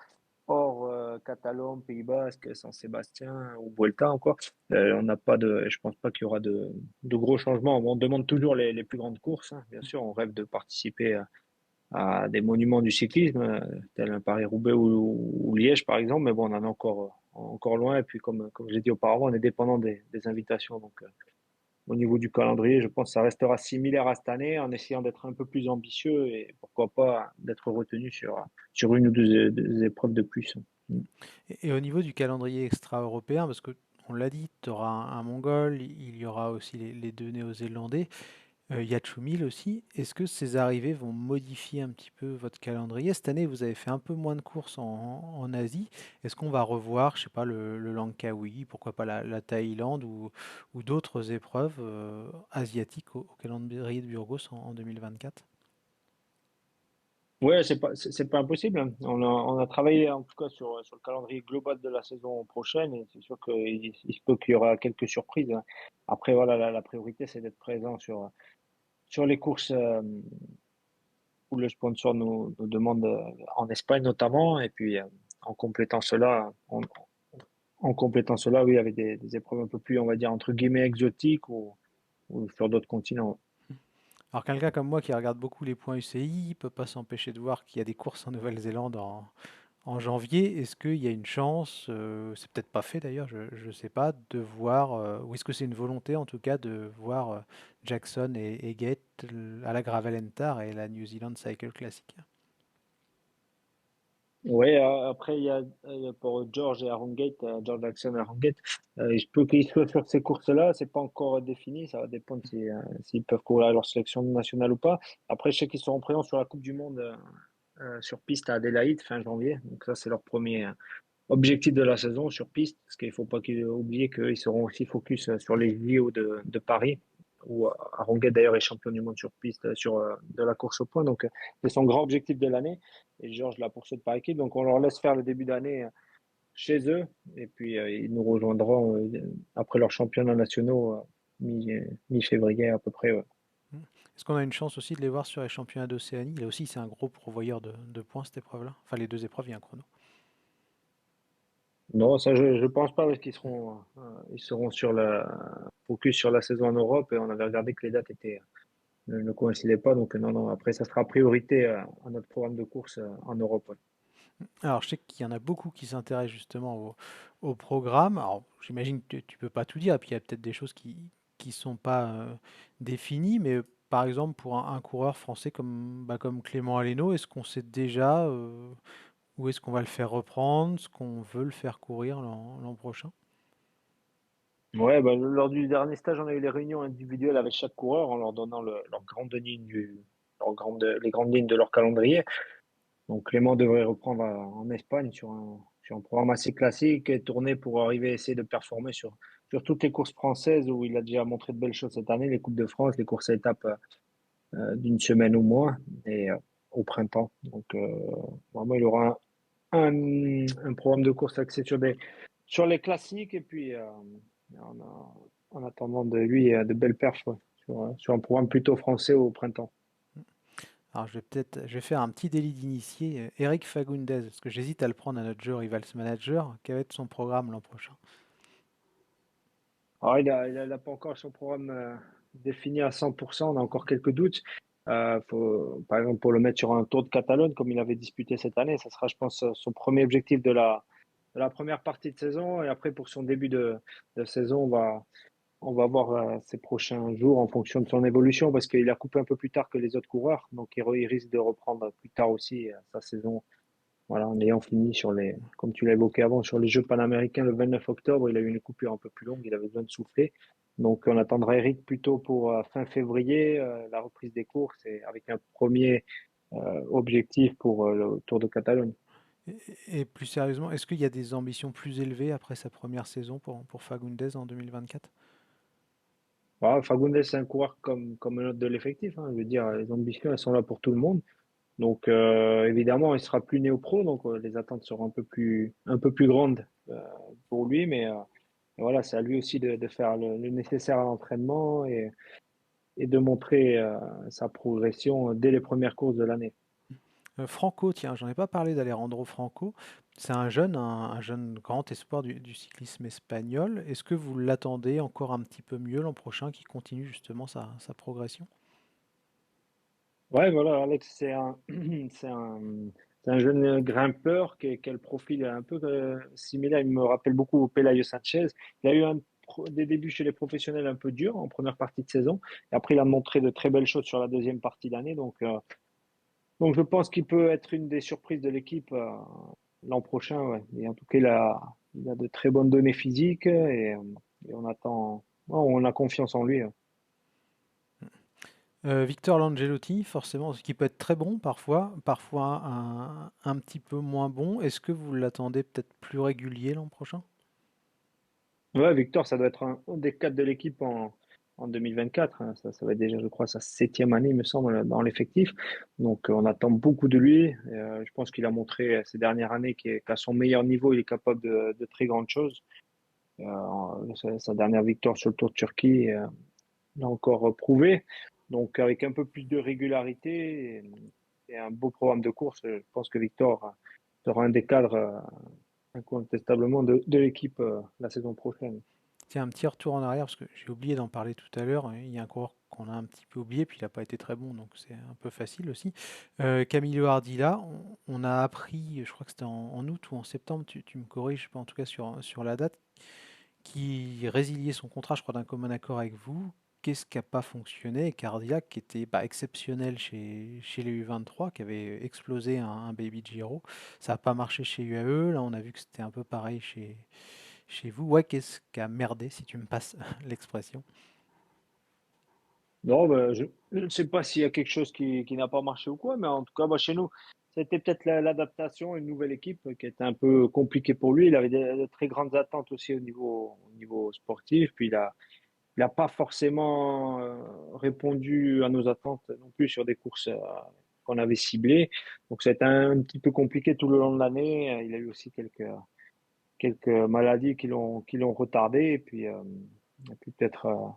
hors Catalogne, Pays Basque, San-Sébastien ou Vuelta encore, on n'a pas je pense pas qu'il y aura de gros changements. On demande toujours les plus grandes courses, hein. Bien sûr, on rêve de participer à des monuments du cyclisme, tel un Paris-Roubaix ou Liège, par exemple. Mais bon, on en est encore loin. Et puis, comme je l'ai dit auparavant, on est dépendant des invitations. Donc, au niveau du calendrier, je pense que ça restera similaire à cette année, en essayant d'être un peu plus ambitieux et pourquoi pas d'être retenu sur une ou deux épreuves de plus. Et au niveau du calendrier extra-européen, parce que on l'a dit, tu auras un Mongol, il y aura aussi les deux Néo-Zélandais, il y a Tchoumil aussi. Est-ce que ces arrivées vont modifier un petit peu votre calendrier? Cette année, vous avez fait un peu moins de courses en Asie. Est-ce qu'on va revoir, je sais pas, le Langkawi, pourquoi pas la Thaïlande ou d'autres épreuves asiatiques au calendrier de Burgos en 2024? Ouais, c'est pas impossible, hein. On a travaillé en tout cas sur le calendrier global de la saison prochaine et c'est sûr qu'il se peut qu'il y aura quelques surprises, hein. Après, voilà, la priorité, c'est d'être présent sur les courses où le sponsor nous demande en Espagne notamment. Et puis, en complétant cela, en complétant cela, oui, avec des épreuves un peu plus, on va dire, entre guillemets, exotiques ou sur d'autres continents. Alors quelqu'un comme moi qui regarde beaucoup les points UCI, il peut pas s'empêcher de voir qu'il y a des courses en Nouvelle-Zélande en janvier. Est-ce qu'il y a une chance, c'est peut-être pas fait d'ailleurs, je ne sais pas, de voir, ou est-ce que c'est une volonté en tout cas de voir Jackson et Gate à la Gravelentar et la New Zealand Cycle Classic? Oui, après, il y a pour George et Aaron Gate, George Jackson et Aaron Gate, il se peut qu'ils soient sur ces courses-là, c'est pas encore défini, ça va dépendre s'ils peuvent courir à leur sélection nationale ou pas. Après, je sais qu'ils seront présents sur la Coupe du Monde sur piste à Adélaïde fin janvier, donc ça, c'est leur premier objectif de la saison sur piste, parce qu'il faut pas qu'ils oublient qu'ils seront aussi focus sur les JO de Paris, où Aronguet d'ailleurs est champion du monde sur piste, de la course au point, donc c'est son grand objectif de l'année, et Georges l'a poursuite par équipe, donc on leur laisse faire le début d'année chez eux, et puis ils nous rejoindront après leurs championnats nationaux mi-février à peu près. Ouais. Est-ce qu'on a une chance aussi de les voir sur les championnats d'Océanie? Là aussi, c'est un gros pourvoyeur de points cette épreuve-là. Enfin, les deux épreuves, il y a un chrono. Non, ça je pense pas parce qu'ils ils seront sur focus sur la saison en Europe et on avait regardé que les dates ne coïncidaient pas. Donc, non, non. Après, ça sera priorité à notre programme de course en Europe. Ouais. Alors, je sais qu'il y en a beaucoup qui s'intéressent justement au programme. Alors, j'imagine que tu peux pas tout dire, et puis il y a peut-être des choses qui sont pas définies, mais par exemple, pour un coureur français comme Clément Aleno, est-ce qu'on sait déjà où est-ce qu'on va le faire reprendre, ce qu'on veut le faire courir l'an prochain? Ouais, bah, lors du dernier stage, on a eu les réunions individuelles avec chaque coureur en leur donnant leur grande ligne les grandes lignes de leur calendrier. Donc, Clément devrait reprendre en Espagne sur un programme assez classique et tourner pour arriver à essayer de performer sur toutes les courses françaises où il a déjà montré de belles choses cette année, les Coupes de France, les courses à étapes d'une semaine ou moins, et au printemps. Donc, vraiment, il aura un programme de course axé sur les classiques et puis en attendant de lui de belles perfs ouais, sur un programme plutôt français au printemps. Alors, je vais faire un petit délit d'initié. Eric Fagundes, parce que j'hésite à le prendre à notre jeu Rivals Manager. Quel va être son programme l'an prochain? Alors, il a pas encore son programme défini à 100%, on a encore quelques doutes. Par exemple, pour le mettre sur un Tour de Catalogne, comme il avait disputé cette année, ça sera, je pense, son premier objectif de la première partie de saison. Et après, pour son début de saison, on va voir ces prochains jours en fonction de son évolution, parce qu'il a coupé un peu plus tard que les autres coureurs. Donc, il risque de reprendre plus tard aussi sa saison. Voilà, en ayant fini comme tu l'as évoqué avant, sur les Jeux panaméricains le 29 octobre, il a eu une coupure un peu plus longue, il avait besoin de souffler. Donc, on attendra Eric plutôt pour fin février, la reprise des courses et avec un premier objectif pour le Tour de Catalogne. Et plus sérieusement, est-ce qu'il y a des ambitions plus élevées après sa première saison pour Fagundes en 2024? Voilà, Fagundes, c'est un coureur comme un autre de l'effectif, hein. Je veux dire, les ambitions, elles sont là pour tout le monde. Donc, évidemment, il sera plus néo-pro, donc les attentes seront un peu plus grandes pour lui, mais voilà, c'est à lui aussi de faire le nécessaire à l'entraînement et de montrer sa progression dès les premières courses de l'année. Franco, tiens, j'en ai pas parlé d'Alejandro Franco. C'est un jeune grand espoir du cyclisme espagnol. Est-ce que vous l'attendez encore un petit peu mieux l'an prochain, qui continue justement sa progression? Ouais, voilà, Alex, c'est un, c'est un jeune grimpeur qui a le profil un peu similaire. Il me rappelle beaucoup Pelayo Sanchez. Il a eu des débuts chez les professionnels un peu durs en première partie de saison. Et après, il a montré de très belles choses sur la deuxième partie d'année. Donc, je pense qu'il peut être une des surprises de l'équipe l'an prochain, ouais. Et en tout cas, il a de très bonnes données physiques et on a confiance en lui, hein. Victor Langelotti, forcément, ce qui peut être très bon parfois, parfois un petit peu moins bon. Est-ce que vous l'attendez peut-être plus régulier l'an prochain? Ouais, Victor, ça doit être un des cadres de l'équipe en 2024, hein. Ça va être déjà, je crois, sa septième année, il me semble, dans l'effectif. Donc, on attend beaucoup de lui. Je pense qu'il a montré ces dernières années qu'à son meilleur niveau, il est capable de très grandes choses. Sa dernière victoire sur le Tour de Turquie l'a encore prouvé. Donc, avec un peu plus de régularité et un beau programme de course, je pense que Victor sera un des cadres incontestablement de l'équipe la saison prochaine. Tiens, un petit retour en arrière, parce que j'ai oublié d'en parler tout à l'heure. Il y a un coureur qu'on a un petit peu oublié, puis il n'a pas été très bon, donc c'est un peu facile aussi. Camilo Ardila, on a appris, je crois que c'était en août ou en septembre, tu me corriges, je sais pas, en tout cas sur la date, qui résiliait son contrat, je crois, d'un commun accord avec vous. Qu'est-ce qui n'a pas fonctionné? Et Cardiac, qui était exceptionnel chez les U23, qui avait explosé un Baby Giro, ça n'a pas marché chez UAE. Là, on a vu que c'était un peu pareil chez vous. Ouais, qu'est-ce qui a merdé, si tu me passes l'expression? Non, ben, je ne sais pas s'il y a quelque chose qui n'a pas marché ou quoi, mais en tout cas, bah, chez nous, c'était peut-être l'adaptation à une nouvelle équipe qui était un peu compliquée pour lui. Il avait de très grandes attentes aussi au niveau sportif, puis il a pas forcément répondu à nos attentes non plus sur des courses qu'on avait ciblées. Donc, c'était un petit peu compliqué tout le long de l'année. Il a eu aussi quelques maladies qui l'ont retardé, et puis peut-être.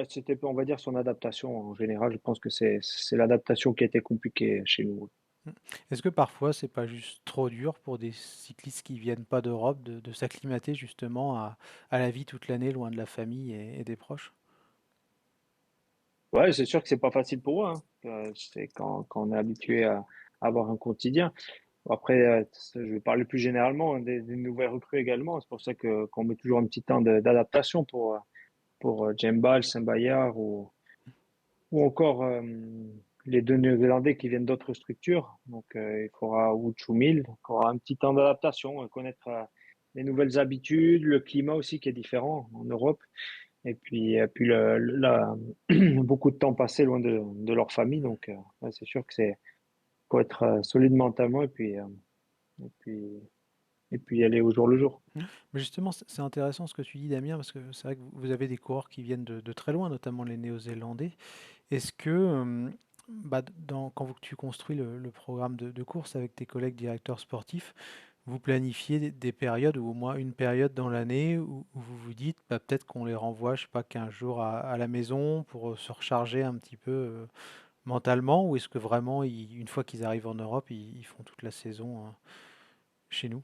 C'était, on va dire, son adaptation en général. Je pense que c'est l'adaptation qui a été compliquée chez nous. Est-ce que parfois c'est pas juste trop dur pour des cyclistes qui viennent pas d'Europe de s'acclimater justement à la vie toute l'année loin de la famille et des proches? Ouais, c'est sûr que c'est pas facile pour eux, hein. C'est quand on est habitué à avoir un quotidien. Après, je vais parler plus généralement, hein, des nouvelles recrues également. C'est pour ça qu'on met toujours un petit temps d'adaptation pour Jembal, Saint-Bayard ou encore les deux Néo-Zélandais qui viennent d'autres structures. Donc, il faudra, ou Chumil, il faudra un petit temps d'adaptation, connaître les nouvelles habitudes, le climat aussi qui est différent en Europe. Et puis beaucoup de temps passé loin de leur famille. Donc, ouais, c'est sûr que faut être solide mentalement et puis, et puis y aller au jour le jour. Mais justement, c'est intéressant ce que tu dis, Damien, parce que c'est vrai que vous avez des coureurs qui viennent de très loin, notamment les Néo-Zélandais. Est-ce que, quand tu construis le programme de course avec tes collègues directeurs sportifs, vous planifiez des périodes, ou au moins une période dans l'année, où vous vous dites, peut-être qu'on les renvoie, je sais pas, 15 jours à la maison pour se recharger un petit peu mentalement, ou est-ce que vraiment, une fois qu'ils arrivent en Europe, ils font toute la saison chez nous?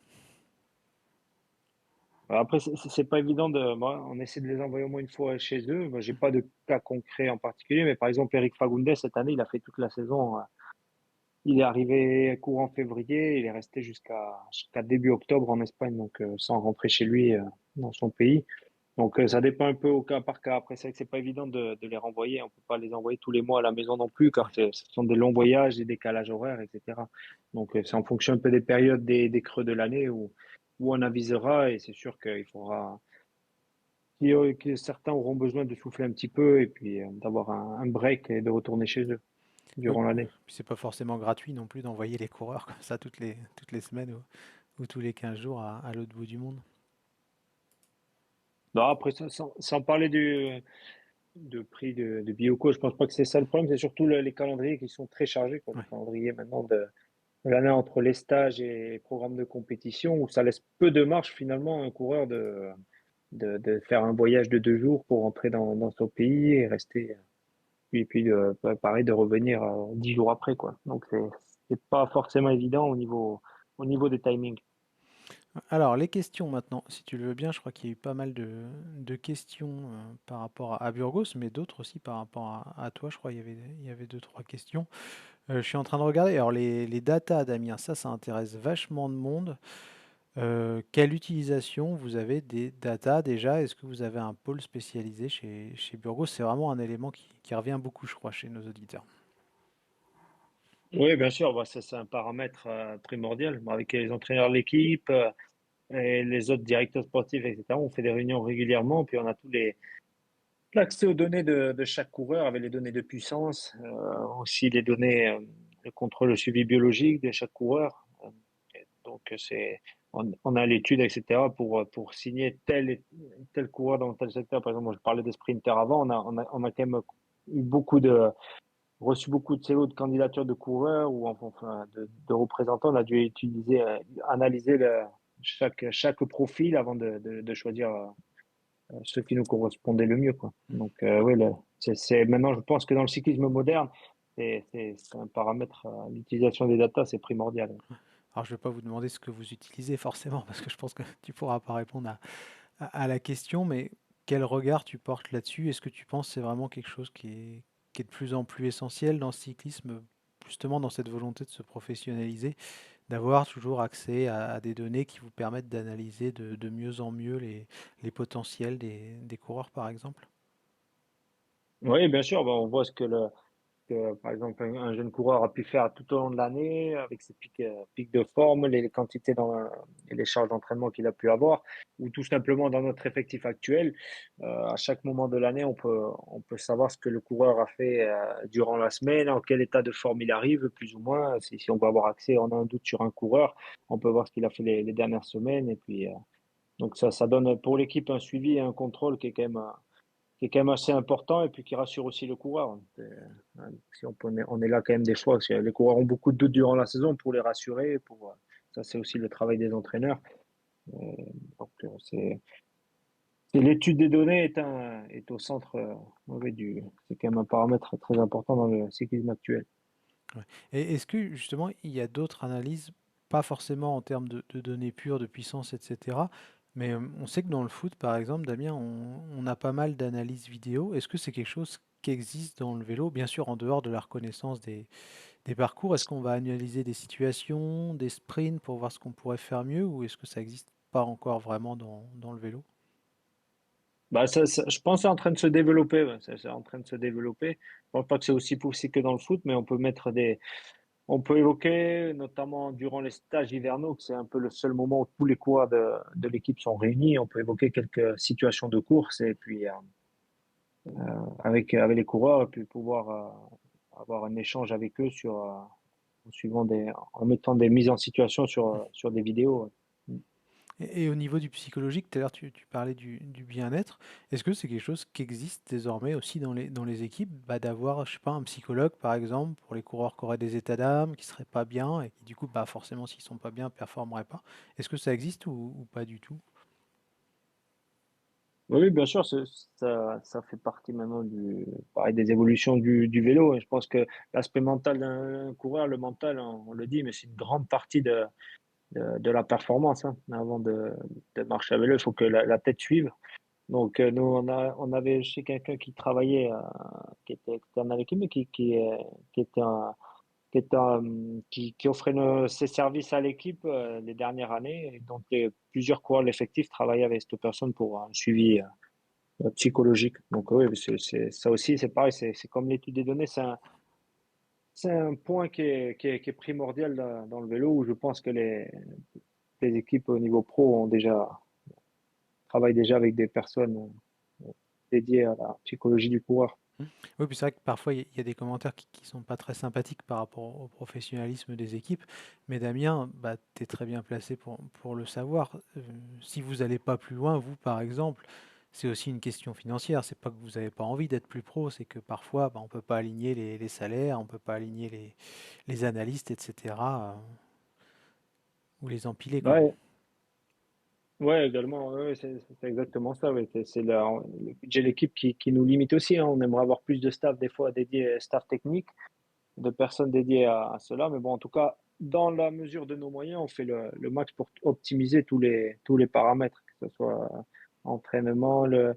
Après, c'est pas évident on essaie de les envoyer au moins une fois chez eux. Moi, j'ai pas de cas concret en particulier, mais par exemple, Eric Fagundes, cette année, il a fait toute la saison. Il est arrivé courant février, il est resté jusqu'à début octobre en Espagne, donc sans rentrer chez lui dans son pays. Donc ça dépend un peu au cas par cas. Après, c'est vrai que c'est pas évident de les renvoyer. On peut pas les envoyer tous les mois à la maison non plus, car ce sont des longs voyages, des décalages horaires, etc. Donc c'est en fonction un peu des périodes, des creux de l'année où on avisera. Et c'est sûr qu'il faudra que certains auront besoin de souffler un petit peu et puis d'avoir un break et de retourner chez eux Oui, durant l'année. puis c'est pas forcément gratuit non plus d'envoyer les coureurs comme ça toutes les semaines ou tous les 15 jours à l'autre bout du monde. Non, après, sans parler de prix de billets ou quoi, je pense pas que c'est ça le problème. C'est surtout les calendriers qui sont très chargés, quoi. Les Ouais. calendriers maintenant de l'année entre les stages et les programmes de compétition, où ça laisse peu de marge finalement à un coureur de faire un voyage de 2 jours pour rentrer dans son pays et rester. Puis pareil, de revenir 10 jours après, quoi. Donc, c'est pas forcément évident au niveau des timings. Alors, les questions maintenant, si tu le veux bien, je crois qu'il y a eu pas mal de questions par rapport à Burgos, mais d'autres aussi par rapport à toi. Je crois qu'il y avait deux, trois questions. Je suis en train de regarder. Alors, les datas, Damien, ça intéresse vachement de monde. Quelle utilisation vous avez des datas déjà? Est-ce que vous avez un pôle spécialisé chez Burgos? C'est vraiment un élément qui revient beaucoup, je crois, chez nos auditeurs. Oui, bien sûr, bah, ça, c'est un paramètre primordial. Bon, avec les entraîneurs de l'équipe et les autres directeurs sportifs, etc., on fait des réunions régulièrement, puis on a l'accès aux données de chaque coureur, avec les données de puissance, aussi les données, le contrôle, le suivi biologique de chaque coureur. Donc, on a l'étude, etc., pour signer tel coureur dans tel secteur. Par exemple, moi, je parlais des sprinters avant, on a quand même eu reçu beaucoup de CO de candidatures de coureurs ou enfin de représentants. On a dû analyser chaque profil avant de choisir ceux qui nous correspondaient le mieux, quoi. Donc, oui, maintenant, je pense que dans le cyclisme moderne, c'est un paramètre, l'utilisation des datas, c'est primordial. Alors, je ne vais pas vous demander ce que vous utilisez forcément, parce que je pense que tu ne pourras pas répondre à la question, mais quel regard tu portes là-dessus? Est-ce que tu penses que c'est vraiment quelque chose qui est de plus en plus essentiel dans le cyclisme, justement dans cette volonté de se professionnaliser, d'avoir toujours accès à des données qui vous permettent d'analyser de mieux en mieux les potentiels des coureurs, par exemple? Oui, bien sûr, bah, on voit par exemple, un jeune coureur a pu faire tout au long de l'année avec ses pics de forme, les quantités et les charges d'entraînement qu'il a pu avoir, ou tout simplement dans notre effectif actuel. À chaque moment de l'année, on peut savoir ce que le coureur a fait durant la semaine, en quel état de forme il arrive, plus ou moins. Si on veut avoir accès, on a un doute sur un coureur, on peut voir ce qu'il a fait les dernières semaines. Et puis, donc ça donne pour l'équipe un suivi et un contrôle qui est quand même assez important et puis qui rassure aussi le coureur. Si on est là quand même des fois, parce que les coureurs ont beaucoup de doutes durant la saison pour les rassurer. Ça, c'est aussi le travail des entraîneurs. Euh, donc, l'étude des données est au centre, oui, c'est quand même un paramètre très important dans le cyclisme actuel. Ouais. Et est-ce que justement il y a d'autres analyses, pas forcément en termes de données pures, de puissance, etc., mais on sait que dans le foot, par exemple, Damien, on a pas mal d'analyses vidéo. Est-ce que c'est quelque chose qui existe dans le vélo, bien sûr en dehors de la reconnaissance des parcours? Est-ce qu'on va analyser des situations, des sprints pour voir ce qu'on pourrait faire mieux, ou est-ce que ça n'existe pas encore vraiment dans le vélo? Bah, je pense que c'est en train de se développer. Ouais. C'est en train de se développer. Je pense pas que c'est aussi poussé que dans le foot, mais on peut évoquer, notamment durant les stages hivernaux, que c'est un peu le seul moment où tous les coureurs de l'équipe sont réunis. On peut évoquer quelques situations de course et puis avec les coureurs et puis pouvoir avoir un échange avec eux en mettant des mises en situation sur des vidéos. Ouais. Et au niveau du psychologique, tout à l'heure tu parlais du bien-être. Est-ce que c'est quelque chose qui existe désormais aussi dans les équipes, bah, d'avoir, je sais pas, un psychologue par exemple pour les coureurs qui auraient des états d'âme, qui seraient pas bien et qui du coup, bah, forcément s'ils sont pas bien, performeraient pas. Est-ce que ça existe ou pas du tout? Oui, oui, bien sûr, ça fait partie maintenant pareil, des évolutions du vélo. Et je pense que l'aspect mental d'un coureur, le mental, on le dit, mais c'est une grande partie de la performance. Hein. Avant de marcher à vélo, il faut que la tête suive. Donc, nous, on avait chez quelqu'un qui travaillait, qui était externe à l'équipe, mais qui était qui offrait ses services à l'équipe les dernières années. Et donc, plusieurs coureurs de l'effectif travaillaient avec cette personne pour un suivi psychologique. Donc, oui, ça aussi, c'est pareil, c'est comme l'étude des données, c'est un point qui est primordial dans le vélo où je pense que les équipes au niveau pro travaillent déjà avec des personnes dédiées à la psychologie du coureur. Hmm. Oui, puis c'est vrai que parfois il y a des commentaires qui sont pas très sympathiques par rapport au professionnalisme des équipes. Mais Damien, bah, tu es très bien placé pour le savoir. Si vous n'allez pas plus loin, vous par exemple, c'est aussi une question financière. C'est pas que vous n'avez pas envie d'être plus pro, c'est que parfois bah, on peut pas aligner les salaires, on peut pas aligner les analystes, etc. Ou les empiler, quoi. Ouais, ouais, également, ouais, ouais, c'est exactement ça. Ouais. C'est le budget de l'équipe qui nous limite aussi. Hein. On aimerait avoir plus de staff, des fois dédié, staff technique, de personnes dédiées à cela. Mais bon, en tout cas, dans la mesure de nos moyens, on fait le max pour optimiser tous les paramètres, que ce soit entraînement, euh,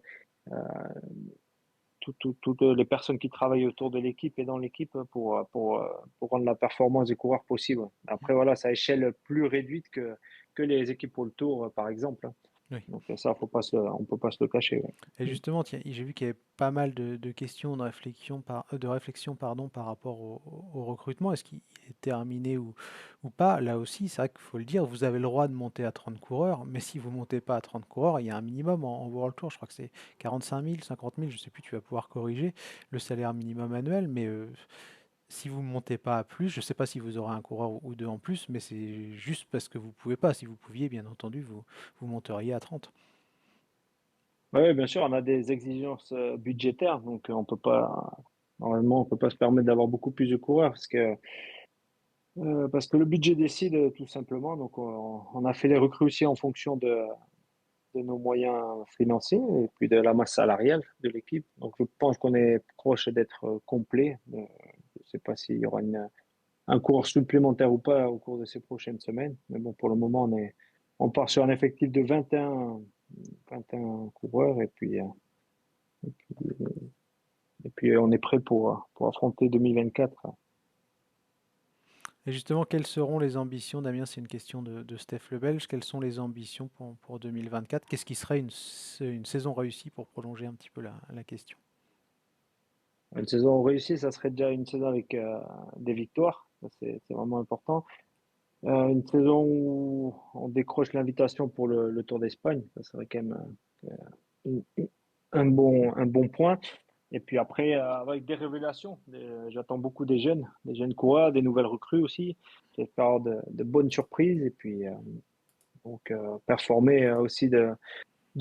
toutes les personnes qui travaillent autour de l'équipe et dans l'équipe pour rendre la performance des coureurs possible. Après, voilà, c'est à échelle plus réduite que les équipes pour le tour, par exemple. Hein. Oui. Donc ça, on peut pas se le cacher. Ouais. Et justement, tiens, j'ai vu qu'il y avait pas mal de questions, de réflexion, pardon, par rapport au recrutement. Est-ce qu'il est terminé ou pas? Là aussi, c'est vrai qu'il faut le dire, vous avez le droit de monter à 30 coureurs, mais si vous montez pas à 30 coureurs, il y a un minimum en World Tour. Je crois que c'est 45 000, 50 000, je sais plus, tu vas pouvoir corriger le salaire minimum annuel, mais si vous ne montez pas à plus, je ne sais pas si vous aurez un coureur ou deux en plus, mais c'est juste parce que vous pouvez pas. Si vous pouviez, bien entendu, vous monteriez à 30. Ouais, bien sûr, on a des exigences budgétaires, donc on peut pas, normalement, on peut pas se permettre d'avoir beaucoup plus de coureurs parce que le budget décide tout simplement. Donc on a fait les recrues aussi en fonction de nos moyens financiers et puis de la masse salariale de l'équipe. Donc je pense qu'on est proche d'être complet. Je ne sais pas s'il y aura un cours supplémentaire ou pas au cours de ces prochaines semaines, mais bon, pour le moment, on part sur un effectif de 21 coureurs et puis on est prêt pour affronter 2024. Et justement, quelles seront les ambitions, Damien? C'est une question de Steph Lebelge. Quelles sont les ambitions pour 2024? Qu'est-ce qui serait une saison réussie pour prolonger un petit peu la question? Une saison réussie, ça serait déjà une saison avec des victoires. Ça, c'est vraiment important. Une saison où on décroche l'invitation pour le Tour d'Espagne, ça serait quand même un, un bon point. Et puis après, avec des révélations, j'attends beaucoup des jeunes coureurs, des nouvelles recrues aussi. J'espère de bonnes surprises et puis performer aussi de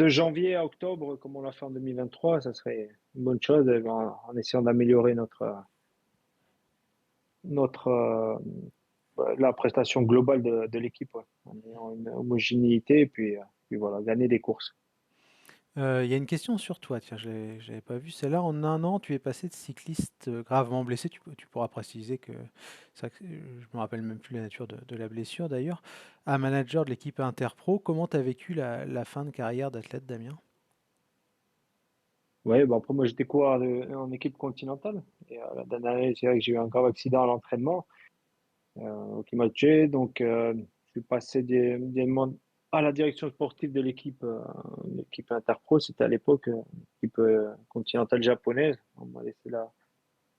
janvier à octobre comme on l'a fait en 2023, ça serait une bonne chose en essayant d'améliorer notre la prestation globale de l'équipe, ouais, en ayant une homogénéité et puis voilà, gagner des courses. Il y a une question sur toi, tiens, je n'avais pas vu celle-là. En un an, tu es passé de cycliste gravement blessé, tu pourras préciser que, c'est vrai que je me rappelle même plus la nature de la blessure d'ailleurs, à manager de l'équipe Interpro. Comment tu as vécu la fin de carrière d'athlète, Damien? Ouais, bah après moi j'étais coureur en équipe continentale et la dernière année c'est vrai que j'ai eu un grave accident à l'entraînement qui m'a tué donc je suis passé à la direction sportive de l'équipe Interpro, c'était à l'époque l'équipe continentale japonaise. On m'a laissé la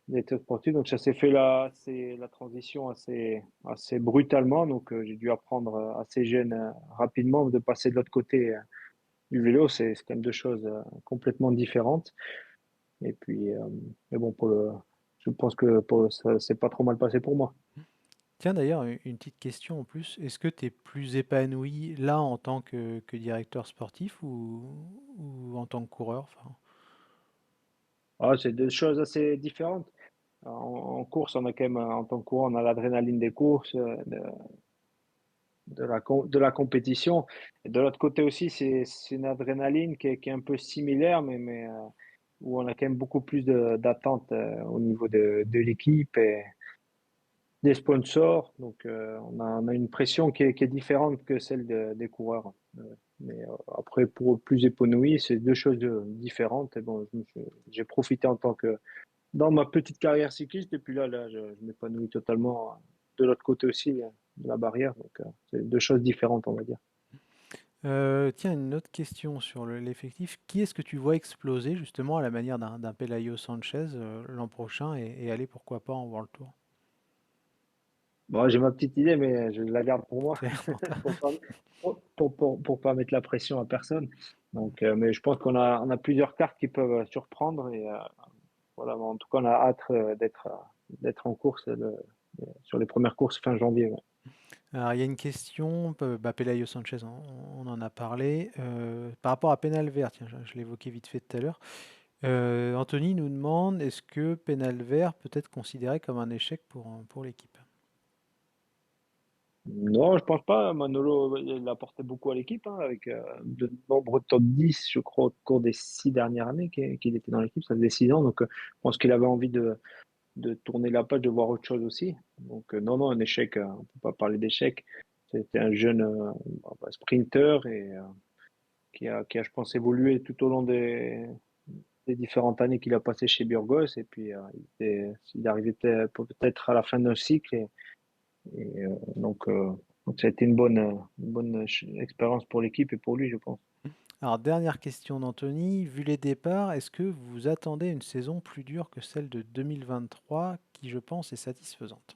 direction sportive, donc ça s'est fait c'est la transition assez brutalement, donc j'ai dû apprendre assez jeune rapidement de passer de l'autre côté du vélo. C'est quand même deux choses complètement différentes. Et puis, mais bon, je pense que ça s'est pas trop mal passé pour moi. Tiens, d'ailleurs, une petite question en plus. Est-ce que tu es plus épanoui là en tant que directeur sportif ou en tant que coureur? Enfin, Ah, c'est deux choses assez différentes. En course, on a quand même, en tant que coureur, on a l'adrénaline des courses, de la compétition. Et de l'autre côté aussi, c'est une adrénaline qui est un peu similaire, mais où on a quand même beaucoup plus d'attentes au niveau de l'équipe et des sponsors. Donc, on a une pression qui est différente que celle des coureurs. Mais après, pour plus épanoui, c'est deux choses différentes. Et bon, j'ai profité en tant que dans ma petite carrière cycliste, et puis là, je m'épanouis totalement de l'autre côté aussi de la barrière. Donc, c'est deux choses différentes, on va dire. tiens, une autre question sur l'effectif. Qui est-ce que tu vois exploser justement à la manière d'un Pelayo Sanchez l'an prochain et aller pourquoi pas en World Tour? Bon, j'ai ma petite idée, mais je la garde pour moi, C'est pour toi. pour pas, pour pas mettre la pression à personne. Donc, mais je pense on a plusieurs cartes qui peuvent surprendre et voilà. En tout cas, on a hâte d'être en course sur les premières courses fin janvier. Ouais. Alors, il y a une question, Pelayo Sanchez, on en a parlé. Par rapport à Penalver, tiens, je l'évoquais vite fait tout à l'heure. Anthony nous demande, est-ce que Penalver peut être considéré comme un échec pour l'équipe? Non, je pense pas. Manolo, il a apporté beaucoup à l'équipe, hein, avec de nombreux top 10, je crois, au cours des 6 dernières années qu'il était dans l'équipe. Ça faisait 6 ans, donc je pense qu'il avait envie de tourner la page, de voir autre chose aussi. Donc non, non, un échec, on peut pas parler d'échec. C'était un jeune sprinter et je pense, évolué tout au long des différentes années qu'il a passées chez Burgos. Et puis il arrivait peut-être à la fin d'un cycle donc Donc ça a été une bonne expérience pour l'équipe et pour lui, je pense. Alors, dernière question d'Anthony. Vu les départs, est-ce que vous attendez une saison plus dure que celle de 2023, qui, je pense, est satisfaisante?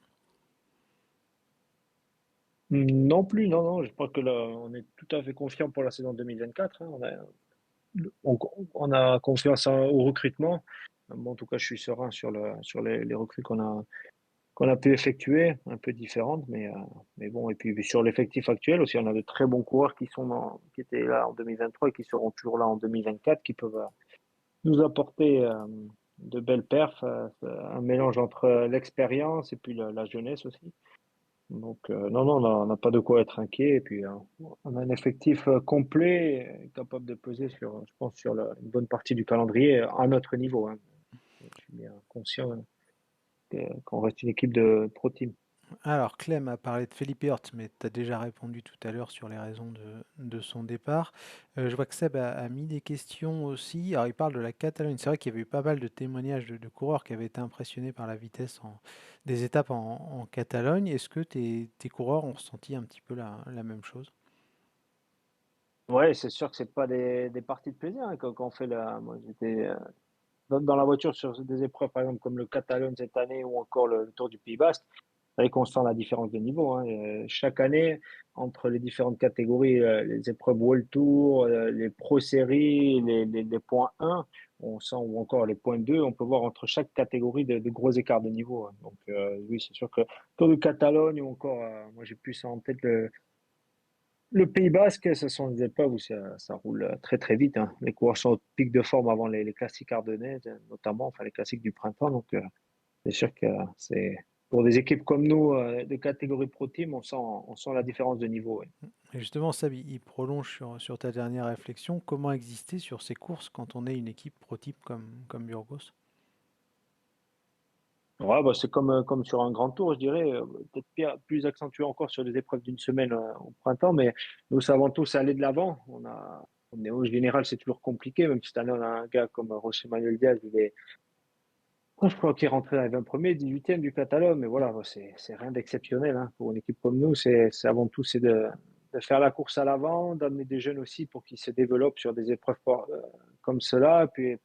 Non plus, non, non, je crois que là, on est tout à fait confiant pour la saison 2024, hein. On, on a confiance au recrutement. Moi, en tout cas, je suis serein sur les recrues qu'on a pu effectuer, un peu différentes, mais bon, et puis sur l'effectif actuel aussi, on a de très bons coureurs qui étaient là en 2023 et qui seront toujours là en 2024, qui peuvent nous apporter de belles perfs, un mélange entre l'expérience et puis la jeunesse aussi. Donc, non, non, on n'a pas de quoi être inquiet. Et puis, on a un effectif complet, capable de peser je pense, sur une bonne partie du calendrier à notre niveau, hein. Je suis bien conscient qu'on reste une équipe de pro team. Alors, Clem a parlé de Felipe Hort, mais tu as déjà répondu tout à l'heure sur les raisons de son départ. Je vois que Seb a mis des questions aussi. Alors, il parle de la Catalogne. C'est vrai qu'il y avait eu pas mal de témoignages de coureurs qui avaient été impressionnés par la vitesse des étapes en Catalogne. Est-ce que tes coureurs ont ressenti un petit peu la même chose? Ouais, c'est sûr que c'est pas des parties de plaisir, hein, quand on fait moi, j'étais dans la voiture sur des épreuves, par exemple, comme le Catalogne cette année ou encore le Tour du Pays Basque. C'est vrai qu'on sent la différence de niveau, hein. Chaque année, entre les différentes catégories, les épreuves World Tour, les Pro Séries, les points 1, on sent, ou encore les points 2, on peut voir entre chaque catégorie de gros écarts de niveau, hein. Donc, oui, c'est sûr que Tour de Catalogne ou encore, moi j'ai plus ça en tête, le Pays Basque, ce sont des épreuves où ça roule très très vite, hein. Les coureurs sont au pic de forme avant les classiques ardennaises, notamment, enfin les classiques du printemps. Donc, c'est sûr que c'est pour des équipes comme nous, de catégorie Pro Team, on sent la différence de niveau, ouais. Et justement, Seb, il prolonge sur ta dernière réflexion. Comment exister sur ces courses quand on est une équipe pro type comme Burgos? Ouais, bah, c'est comme sur un grand tour, je dirais, peut-être plus accentué encore sur des épreuves d'une semaine au printemps, mais nous savons tous aller de l'avant. On est au général, c'est toujours compliqué, même si cette année on a un gars comme José Manuel Diaz, je crois qu'il est rentré dans les 20 premiers, 18e du catalogue, mais voilà, c'est rien d'exceptionnel, hein. Pour une équipe comme nous, c'est avant tout de faire la course à l'avant, d'amener des jeunes aussi pour qu'ils se développent sur des épreuves comme cela, puis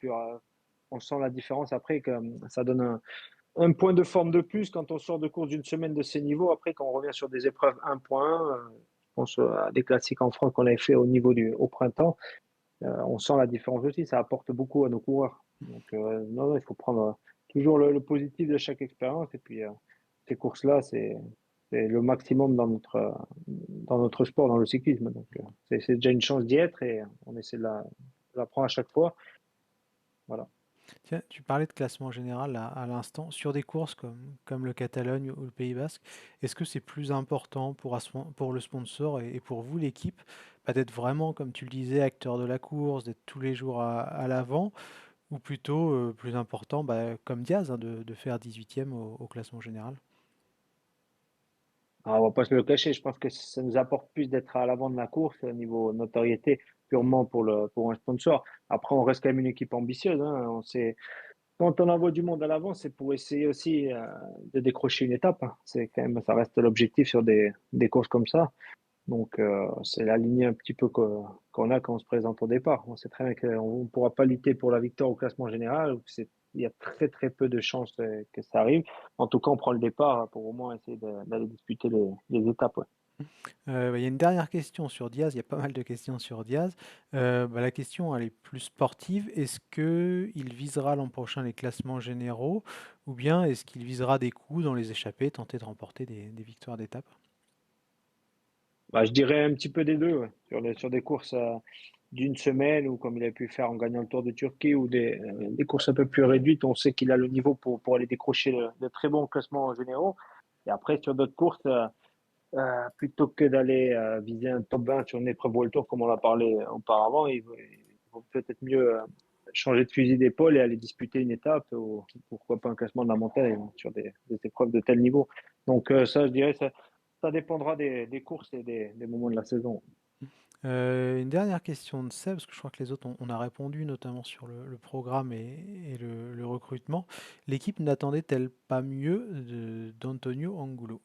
on sent la différence après que ça donne un point de forme de plus quand on sort de course d'une semaine de ces niveaux. Après, quand on revient sur des épreuves 1.1, je pense à des classiques en France qu'on avait fait au printemps, on sent la différence aussi. Ça apporte beaucoup à nos coureurs. Donc, non, non, il faut prendre toujours le positif de chaque expérience. Et puis, ces courses-là, c'est le maximum dans notre sport, dans le cyclisme. Donc, c'est déjà une chance d'y être et on essaie de la prendre à chaque fois. Voilà. Tiens, tu parlais de classement général à l'instant. Sur des courses comme le Catalogne ou le Pays Basque, est-ce que c'est plus important pour le sponsor et pour vous, l'équipe, d'être vraiment, comme tu le disais, acteur de la course, d'être tous les jours à l'avant, ou plutôt plus important, comme Diaz, hein, de faire 18e au classement général? Alors, on va pas se le cacher, je pense que ça nous apporte plus d'être à l'avant de la course au niveau notoriété, purement pour un sponsor. Après, on reste quand même une équipe ambitieuse, hein. Quand on envoie du monde à l'avant, c'est pour essayer aussi de décrocher une étape, hein. C'est quand même, ça reste l'objectif sur des courses comme ça. Donc, c'est la ligne un petit peu qu'on a quand on se présente au départ. On sait très bien qu'on ne pourra pas lutter pour la victoire au classement général. Il y a très très peu de chances que ça arrive. En tout cas, on prend le départ pour au moins essayer d'aller disputer les étapes, ouais. Il y a une dernière question sur Diaz, il y a pas mal de questions sur Diaz. La question, elle est plus sportive. Est-ce qu'il visera l'an prochain les classements généraux ou bien est-ce qu'il visera des coups dans les échappées, tenter de remporter des victoires d'étape? Bah, je dirais un petit peu des deux, ouais. Sur des courses d'une semaine ou comme il a pu faire en gagnant le Tour de Turquie ou des courses un peu plus réduites, on sait qu'il a le niveau pour aller décrocher de très bons classements généraux. Et après, sur d'autres courses, plutôt que d'aller viser un top 20 sur une épreuve World Tour comme on l'a parlé auparavant, il vaut peut-être mieux changer de fusil d'épaule et aller disputer une étape ou pourquoi pas un classement de la montagne sur des épreuves de tel niveau. Donc ça, je dirais, ça dépendra des courses et des moments de la saison. Une dernière question de Seb, parce que je crois que les autres, on a répondu, notamment sur le programme et le recrutement. L'équipe n'attendait-elle pas mieux d'Antonio Angulo?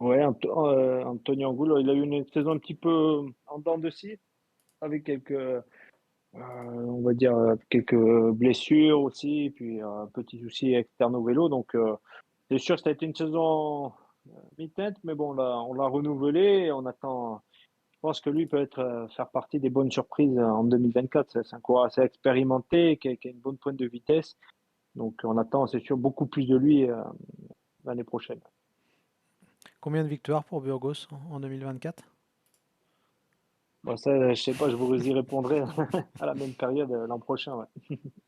Ouais, Anthony Angulo, il a eu une saison un petit peu en dents de scie, avec on va dire, quelques blessures aussi, puis un petit souci externe au vélo. Donc, c'est sûr, ça a été une saison mi-teinte, mais bon, on l'a renouvelé et on attend. Je pense que lui peut faire partie des bonnes surprises en 2024. C'est un coureur assez expérimenté, qui a une bonne pointe de vitesse. Donc, on attend, c'est sûr, beaucoup plus de lui l'année prochaine. Combien de victoires pour Burgos en 2024? Bon, ça, je sais pas, je vous y répondrai à la même période l'an prochain. Ouais.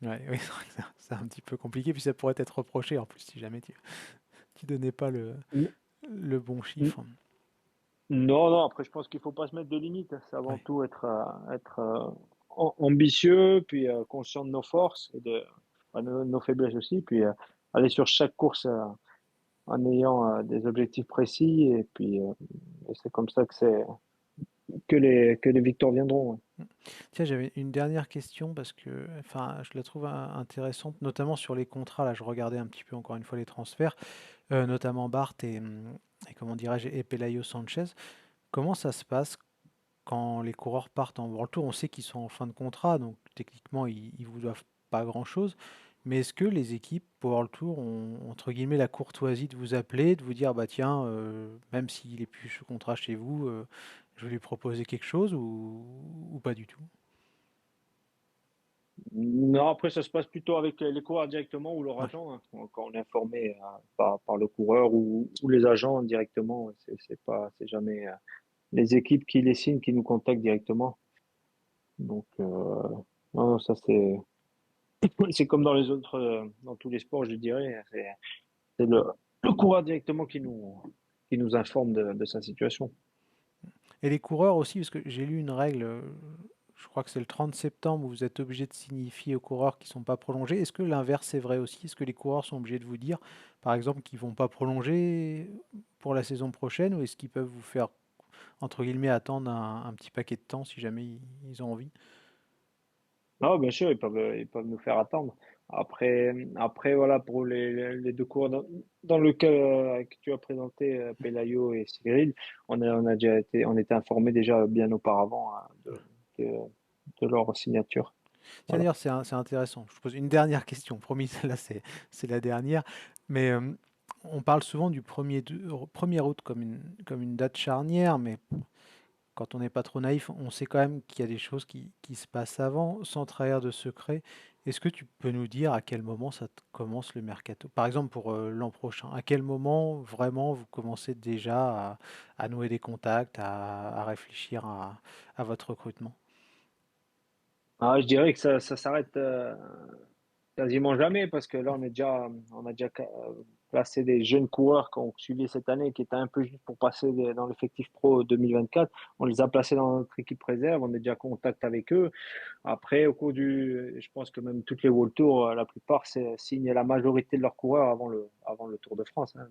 Ouais, oui, c'est vrai que c'est un petit peu compliqué, puis ça pourrait être reproché en plus si jamais tu donnais pas N- le bon n- chiffre. Non, non, après, je pense qu'il faut pas se mettre de limites. C'est avant Ouais. tout être ambitieux, puis conscient de nos forces et de nos faiblesses aussi, puis aller sur chaque course en ayant des objectifs précis, et puis et c'est comme ça que les victoires viendront. Ouais. Tiens, j'avais une dernière question parce que, enfin, je la trouve intéressante, notamment sur les contrats. Là, je regardais un petit peu encore une fois les transferts, notamment Bart et comment dirais-je, et Pelayo Sanchez. Comment ça se passe quand les coureurs partent en World Tour? On sait qu'ils sont en fin de contrat, donc techniquement, ils vous doivent pas grand-chose. Mais est-ce que les équipes pour World Tour ont, entre guillemets, la courtoisie de vous appeler, de vous dire, bah tiens, même s'il est plus sous contrat chez vous, je vais lui proposer quelque chose ou pas du tout? Non, après, ça se passe plutôt avec les coureurs directement ou leur Ouais. agent, hein. Quand on est informé par le coureur ou les agents directement, c'est jamais les équipes qui les signent qui nous contactent directement. Donc, non, ça c'est comme dans les autres, dans tous les sports, je dirais. C'est le coureur directement qui nous informe de sa situation. Et les coureurs aussi, parce que j'ai lu une règle, je crois que c'est le 30 septembre, où vous êtes obligé de signifier aux coureurs qui ne sont pas prolongés. Est-ce que l'inverse est vrai aussi? Est-ce que les coureurs sont obligés de vous dire, par exemple, qu'ils ne vont pas prolonger pour la saison prochaine, ou est-ce qu'ils peuvent vous faire, entre guillemets, attendre un petit paquet de temps si jamais ils ont envie? Ah, bien sûr, ils peuvent nous faire attendre. Après voilà, pour les deux coureurs, dans le cas que tu as présenté, Pelayo et Cyril, on était informés déjà bien auparavant hein, de, de leur signature. Tiens, Voilà. d'ailleurs, c'est intéressant. Je pose une dernière question. Promis, celle-là, c'est la dernière. Mais on parle souvent du 1er août comme une date charnière, mais quand on n'est pas trop naïf, on sait quand même qu'il y a des choses qui se passent avant, sans trahir de secret. Est-ce que tu peux nous dire à quel moment commence le mercato? Par exemple, pour l'an prochain, à quel moment vraiment vous commencez déjà à nouer des contacts, à réfléchir à votre recrutement? Ah, je dirais que ça s'arrête quasiment jamais parce que là, on a déjà placé des jeunes coureurs qu'on suivi cette année qui étaient un peu juste pour passer dans l'effectif pro 2024. On les a placés dans notre équipe réserve, on est déjà en contact avec eux. Après, je pense que même toutes les World Tour, la plupart signent la majorité de leurs coureurs avant le Tour de France. Hein.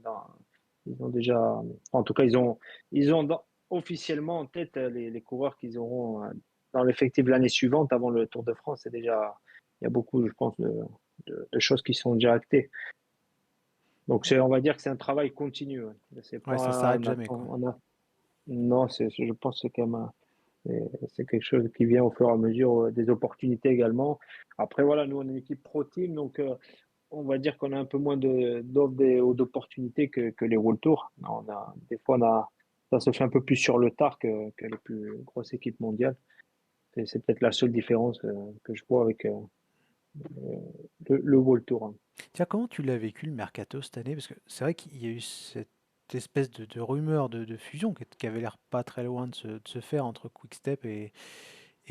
Ils ont déjà, en tout cas, ils ont officiellement en tête les coureurs qu'ils auront dans l'effectif l'année suivante avant le Tour de France. C'est déjà, il y a beaucoup, je pense, de choses qui sont déjà actées. Donc, on va dire que c'est un travail continu. Ouais. C'est Ouais, ça pas, s'arrête jamais, quoi. non, je pense que c'est quand même c'est quelque chose qui vient au fur et à mesure des opportunités également. Après, voilà, nous, on est une équipe pro team, donc on va dire qu'on a un peu moins d'offres ou d'opportunités que les World Tour. Des fois, ça se fait un peu plus sur le tard que les plus grosses équipes mondiales. C'est peut-être la seule différence que je vois avec le World Tour. Hein. Tiens, comment tu l'as vécu le mercato cette année? Parce que c'est vrai qu'il y a eu cette espèce de rumeur de fusion qui avait l'air pas très loin de se faire entre Quick-Step et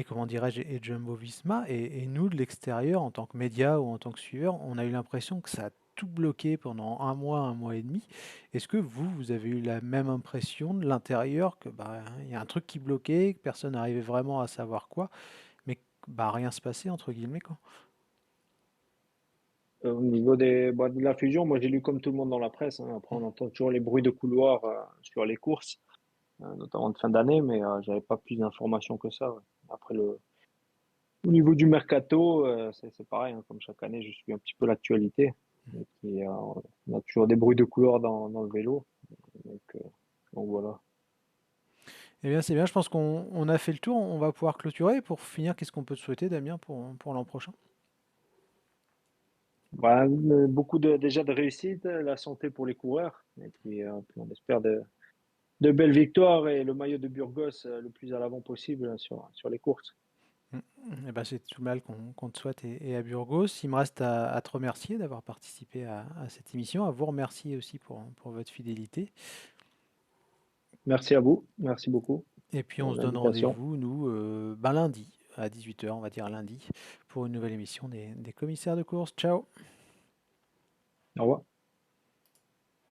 comment dirais-je, et Jumbo-Visma. Et nous, de l'extérieur, en tant que média ou en tant que suiveur, on a eu l'impression que ça a tout bloqué pendant un mois et demi. Est-ce que vous avez eu la même impression de l'intérieur que bah, il y a un truc qui bloquait, que personne n'arrivait vraiment à savoir quoi, mais que bah, rien se passait, entre guillemets, quoi? Au niveau de la fusion, moi j'ai lu comme tout le monde dans la presse. Hein. Après, on entend toujours les bruits de couloir sur les courses, notamment de fin d'année, mais j'avais pas plus d'informations que ça. Ouais. Après, au niveau du mercato, c'est pareil. Hein. Comme chaque année, je suis un petit peu l'actualité. Et puis, on a toujours des bruits de couloir dans le vélo. Donc, Donc voilà. Eh bien, c'est bien, je pense qu'on a fait le tour, on va pouvoir clôturer. Pour finir, qu'est-ce qu'on peut te souhaiter, Damien, pour l'an prochain? Bah, beaucoup déjà de réussite, la santé pour les coureurs, et puis on espère de belles victoires et le maillot de Burgos le plus à l'avant possible sur les courses. Eh ben, c'est tout mal qu'on te souhaite et à Burgos. Il me reste à te remercier d'avoir participé à cette émission, à vous remercier aussi pour votre fidélité. Merci à vous, merci beaucoup Et puis on pour se donne l'invitation. rendez-vous, nous, lundi, à 18h, on va dire lundi, pour une nouvelle émission des commissaires de course. Ciao! Au revoir.